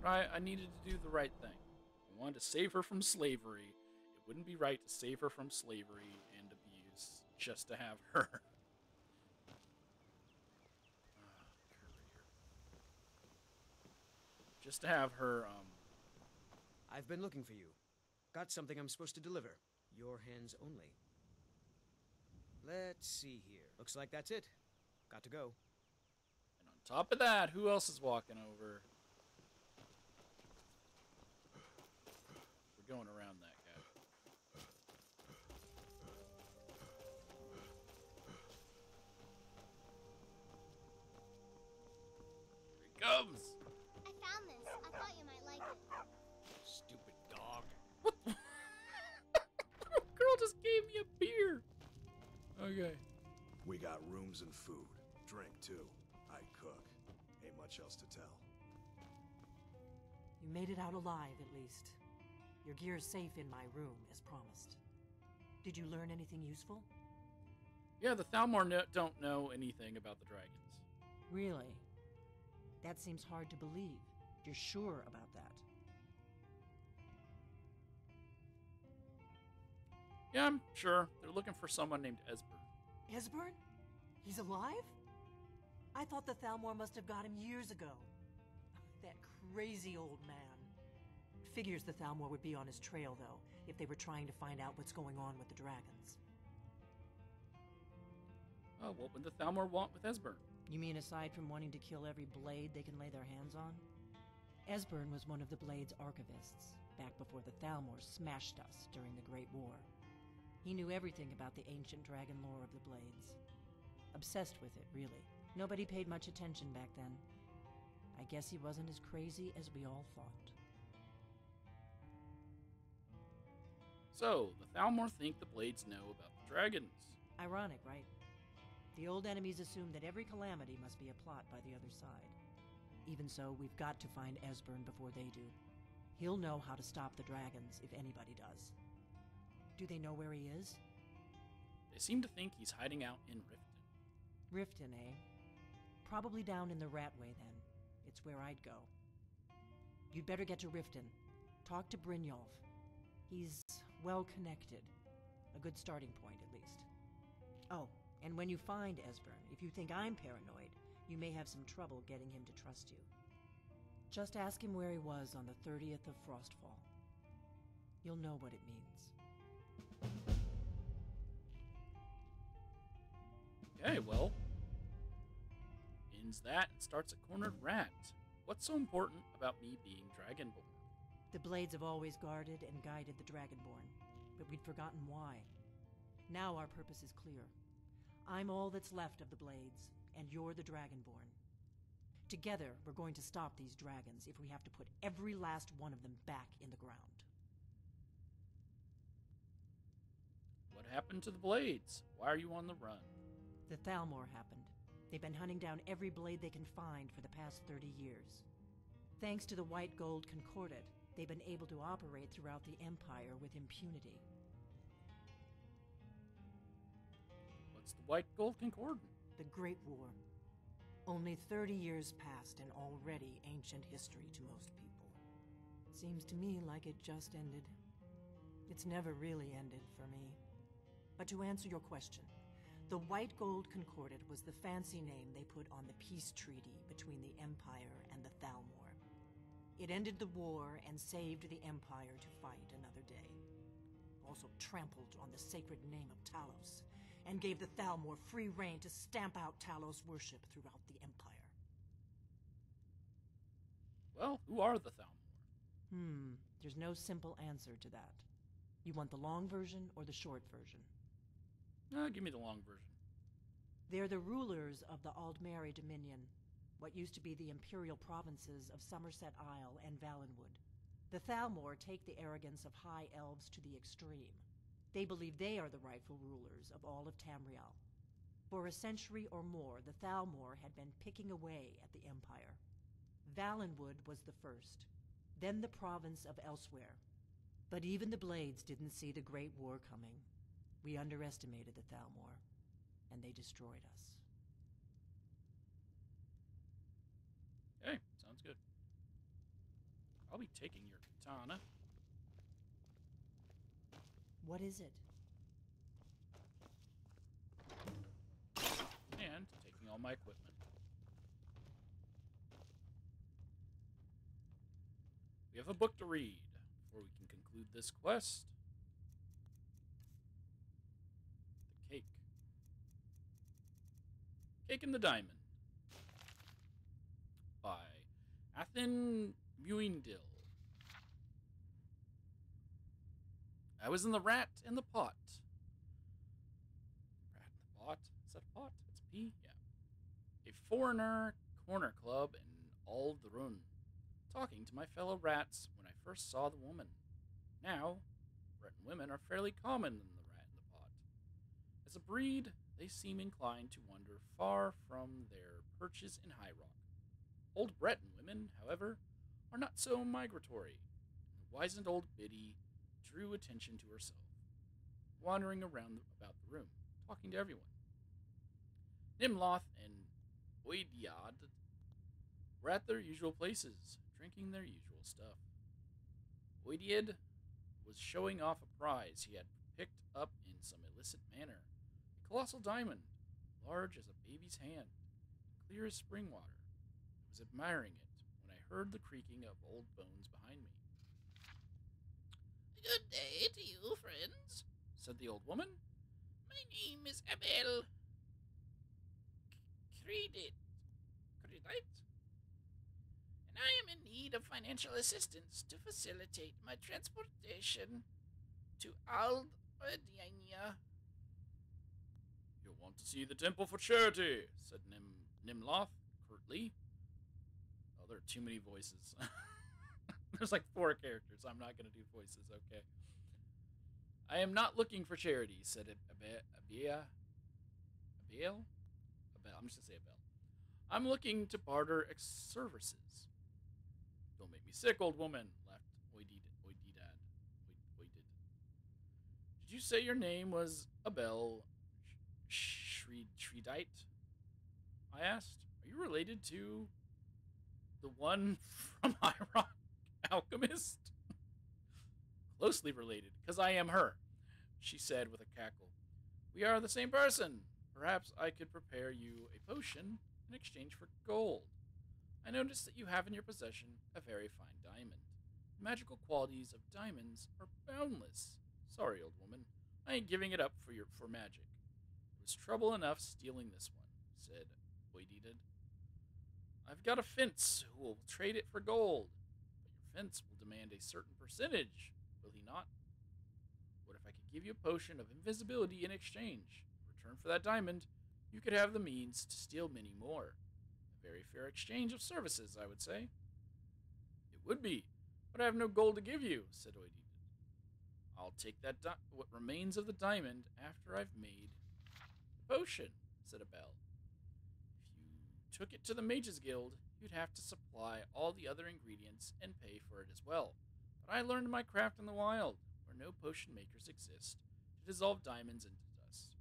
But I needed to do the right thing. I wanted to save her from slavery. It wouldn't be right to save her from slavery and abuse just to have her. Just to have her, I've been looking for you. Got something I'm supposed to deliver. Your hands only. Let's see here. Looks like that's it. Got to go. And on top of that, who else is walking over? We're going around that guy. Here he comes! I found this. I thought you might like it. Stupid dog. What the? Girl just gave me a beer! Okay. We got rooms and food. Drink, too. I cook. Ain't much else to tell. You made it out alive, at least. Your gear's safe in my room, as promised. Did you learn anything useful? Yeah, the Thalmor don't know anything about the dragons. Really? That seems hard to believe. You're sure about that? Yeah, I'm sure. They're looking for someone named Esbern. Esbern? He's alive? I thought the Thalmor must have got him years ago. That crazy old man. Figures the Thalmor would be on his trail, though, if they were trying to find out what's going on with the dragons. Oh, what would the Thalmor want with Esbern? You mean aside from wanting to kill every blade they can lay their hands on? Esbern was one of the Blade's archivists, back before the Thalmor smashed us during the Great War. He knew everything about the ancient dragon lore of the Blades. Obsessed with it, really. Nobody paid much attention back then. I guess he wasn't as crazy as we all thought. So, the Thalmor think the Blades know about the dragons. Ironic, right? The old enemies assume that every calamity must be a plot by the other side. Even so, we've got to find Esbern before they do. He'll know how to stop the dragons, if anybody does. Do they know where he is? They seem to think he's hiding out in Riften. Riften, eh? Probably down in the Ratway, then. It's where I'd go. You'd better get to Riften. Talk to Brynjolf. He's well connected. A good starting point, at least. Oh, and when you find Esbern, if you think I'm paranoid, you may have some trouble getting him to trust you. Just ask him where he was on the 30th of Frostfall. You'll know what it means. Okay, well. Ends that and starts a cornered rat. What's so important about me being Dragonborn? The Blades have always guarded and guided the Dragonborn, but we'd forgotten why. Now our purpose is clear. I'm all that's left of the Blades, and you're the Dragonborn. Together, we're going to stop these dragons if we have to put every last one of them back in the ground. What happened to the Blades? Why are you on the run? The Thalmor happened. They've been hunting down every blade they can find for the past 30 years. Thanks to the White Gold Concordat, they've been able to operate throughout the Empire with impunity. What's the White Gold Concordat? The Great War. Only 30 years passed and already ancient history to most people. Seems to me like it just ended. It's never really ended for me. But to answer your question, the White Gold Concordat was the fancy name they put on the peace treaty between the Empire and the Thalmor. It ended the war and saved the Empire to fight another day. Also trampled on the sacred name of Talos, and gave the Thalmor free rein to stamp out Talos worship throughout the Empire. Well, who are the Thalmor? There's no simple answer to that. You want the long version or the short version? Give me the long version. They're the rulers of the Aldmeri Dominion, what used to be the imperial provinces of Somerset Isle and Valenwood. The Thalmor take the arrogance of high elves to the extreme. They believe they are the rightful rulers of all of Tamriel. For a century or more, the Thalmor had been picking away at the Empire. Valenwood was the first, then the province of Elsewhere. But even the Blades didn't see the Great War coming. We underestimated the Thalmor, and they destroyed us. Okay, sounds good. I'll be taking your katana. What is it? And taking all my equipment. We have a book to read before we can conclude this quest. The Cake. Cake and the Diamond. By Athen Muindil. I was in the rat in the pot. Rat in the pot? Is that a pot? It's a P? Yeah. A foreigner corner club in Aldrun. Talking to my fellow rats when I first saw the woman. Now, rat and women are fairly common in the rat in the pot. As a breed, they seem inclined to wander far from their perches in High Rock. Old Breton women, however, are not so migratory, and the wizened old biddy drew attention to herself, wandering around about the room, talking to everyone. Nimloth and Oidiad were at their usual places, drinking their usual stuff. Oidiad was showing off a prize he had picked up in some illicit manner, a colossal diamond, large as a baby's hand, clear as spring water. I was admiring it when I heard the creaking of old bones behind me. "Good day to you, friends," said the old woman. "My name is Abel Credit, and I am in need of financial assistance to facilitate my transportation to Aldrania." "You'll want to see the temple for charity," said Nimloth curtly. Oh, there are too many voices. There's like 4 characters. I'm not going to do voices, okay. "I am not looking for charity," said Abel? I'm just going to say Abel. "I'm looking to barter services." "Don't make me sick, old woman," laughed Oididad. "Did you say your name was Abel Shreedite?" I asked. "Are you related to the one from High Rock?" alchemist? Closely related, because I am her, she said with a cackle. We are the same person. Perhaps I could prepare you a potion in exchange for gold. I notice that you have in your possession a very fine diamond. The magical qualities of diamonds are boundless. Sorry, old woman, I ain't giving it up for magic. It was trouble enough stealing this one, said Oididid. I've got a fence who will trade it for gold, but your fence will demand a certain percentage, will he not? What if I could give you a potion of invisibility in exchange? In return for that diamond, you could have the means to steal many more. A very fair exchange of services, I would say. It would be, but I have no gold to give you, said Oididid. I'll take that what remains of the diamond after I've made the potion, said Abel. If you took it to the Mages Guild, you'd have to supply all the other ingredients and pay for it as well. But I learned my craft in the wild, where no potion makers exist, to dissolve diamonds into dust.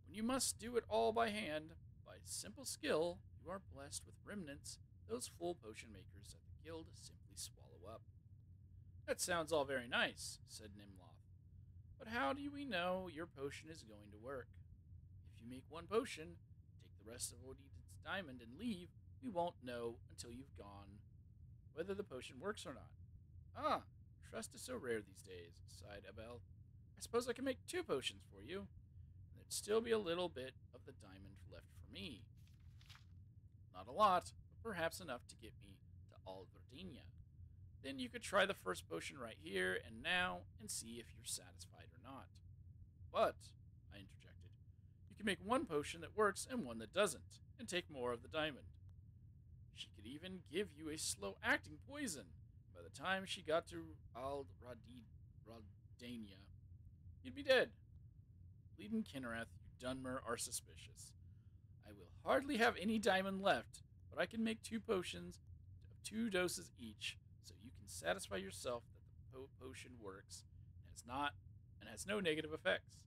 When you must do it all by hand, by simple skill, you are blessed with remnants those full potion makers at the guild simply swallow up. That sounds all very nice, said Nimloth. But how do we know your potion is going to work? If you make one potion, take the rest of Oididid's diamond and leave, we won't know until you've gone whether the potion works or not. Ah, trust is so rare these days, sighed Abel. I suppose I can make 2 potions for you, and there'd still be a little bit of the diamond left for me. Not a lot, but perhaps enough to get me to Alverdinia. Then you could try the first potion right here and now and see if you're satisfied or not. But, I interjected, you can make one potion that works and one that doesn't, and take more of the diamond. She could even give you a slow-acting poison. By the time she got to Aldradania, you'd be dead. Leiden Kinnereth, you Dunmer, are suspicious. I will hardly have any diamond left, but I can make 2 potions of 2 doses each, so you can satisfy yourself that the potion works and has no negative effects.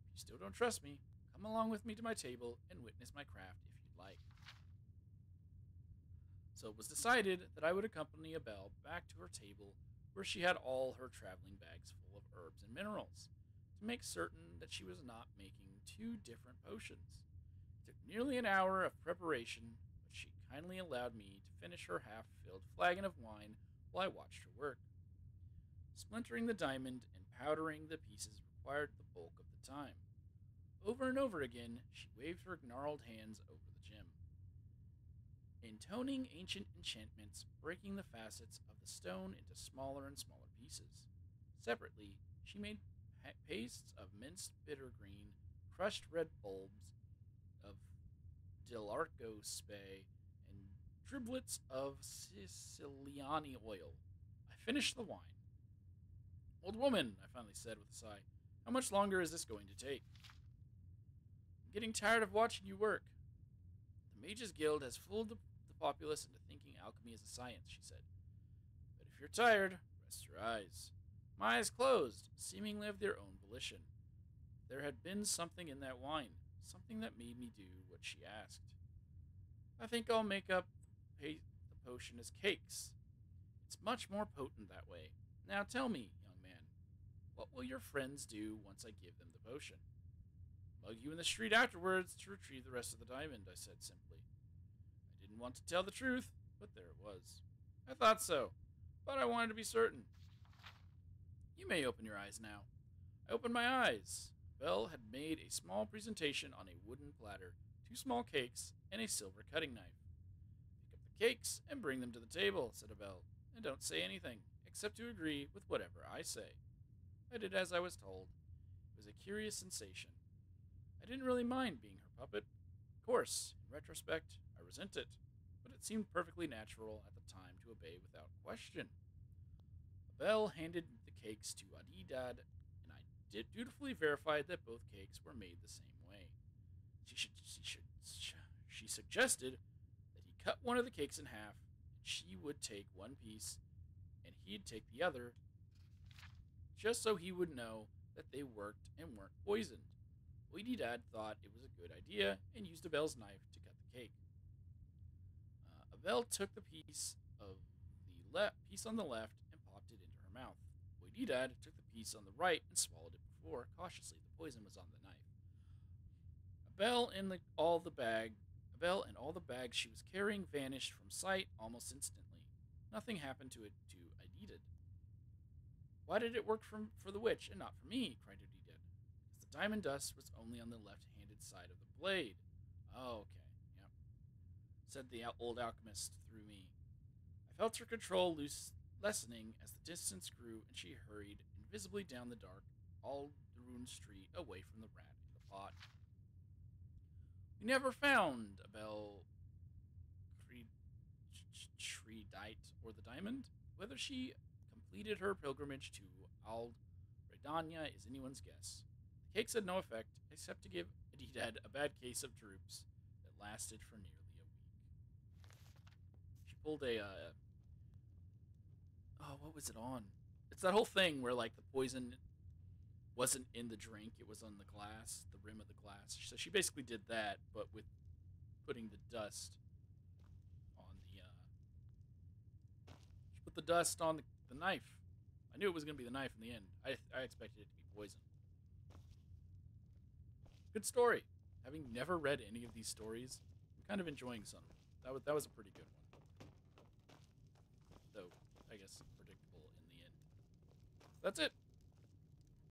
If you still don't trust me, come along with me to my table and witness my craft if you'd like. So it was decided that I would accompany Abel back to her table, where she had all her traveling bags full of herbs and minerals, to make certain that she was not making 2 different potions. It took nearly an hour of preparation, but she kindly allowed me to finish her half-filled flagon of wine while I watched her work. Splintering the diamond and powdering the pieces required the bulk of the time. Over and over again, she waved her gnarled hands over the gem, intoning ancient enchantments, breaking the facets of the stone into smaller and smaller pieces. Separately, she made pastes of minced bitter green, crushed red bulbs of Delarco spay, and driblets of Siciliani oil. I finished the wine. Old woman, I finally said with a sigh, how much longer is this going to take? I'm getting tired of watching you work. The Mages Guild has fooled the populace into thinking alchemy is a science, she said. But if you're tired, rest your eyes. My eyes closed, seemingly of their own volition. There had been something in that wine, something that made me do what she asked. I think I'll make up the potion as cakes. It's much more potent that way. Now tell me, young man, what will your friends do once I give them the potion? Mug you in the street afterwards to retrieve the rest of the diamond, I said simply. I didn't want to tell the truth, but there it was. I thought so, but I wanted to be certain. You may open your eyes now. I opened my eyes. Belle had made a small presentation on a wooden platter, 2 small cakes, and a silver cutting knife. Pick up the cakes and bring them to the table, said Abel, and don't say anything, except to agree with whatever I say. I did as I was told. It was a curious sensation. I didn't really mind being her puppet. Of course, in retrospect, I resent it, but it seemed perfectly natural at the time to obey without question. Abel handed the cakes to Adidad, and I dutifully verified that both cakes were made the same way. She suggested that he cut one of the cakes in half, and she would take one piece, and he'd take the other, just so he would know that they worked and weren't poisoned. Oididad thought it was a good idea and used Abel's knife to cut the cake. Abel took the piece of the piece on the left and popped it into her mouth. Dad took the piece on the right and swallowed it before, cautiously. The poison was on the knife. A bell and all the bags she was carrying vanished from sight almost instantly. Nothing happened to Ididid. Why did it work for the witch and not for me? Cried Ididid. Because the diamond dust was only on the left-handed side of the blade. Oh, okay, yep, said the old alchemist through me. I felt her control lessening as the distance grew, and she hurried invisibly down the dark, all-ruined street away from the rat in the pot. We never found Abel Shreedite or the diamond. Whether she completed her pilgrimage to Ald Redania is anyone's guess. The cakes had no effect, except to give Adidad a bad case of droops that lasted for nearly a week. She pulled what was it on? It's that whole thing where, like, the poison wasn't in the drink, it was on the glass, the rim of the glass. So she basically did that, but with putting the dust on the, she put the dust on the knife. I knew it was going to be the knife in the end. I expected it to be poison. Good story. Having never read any of these stories, I'm kind of enjoying some. That was a pretty good one. Though, I guess, predictable in the end. That's it.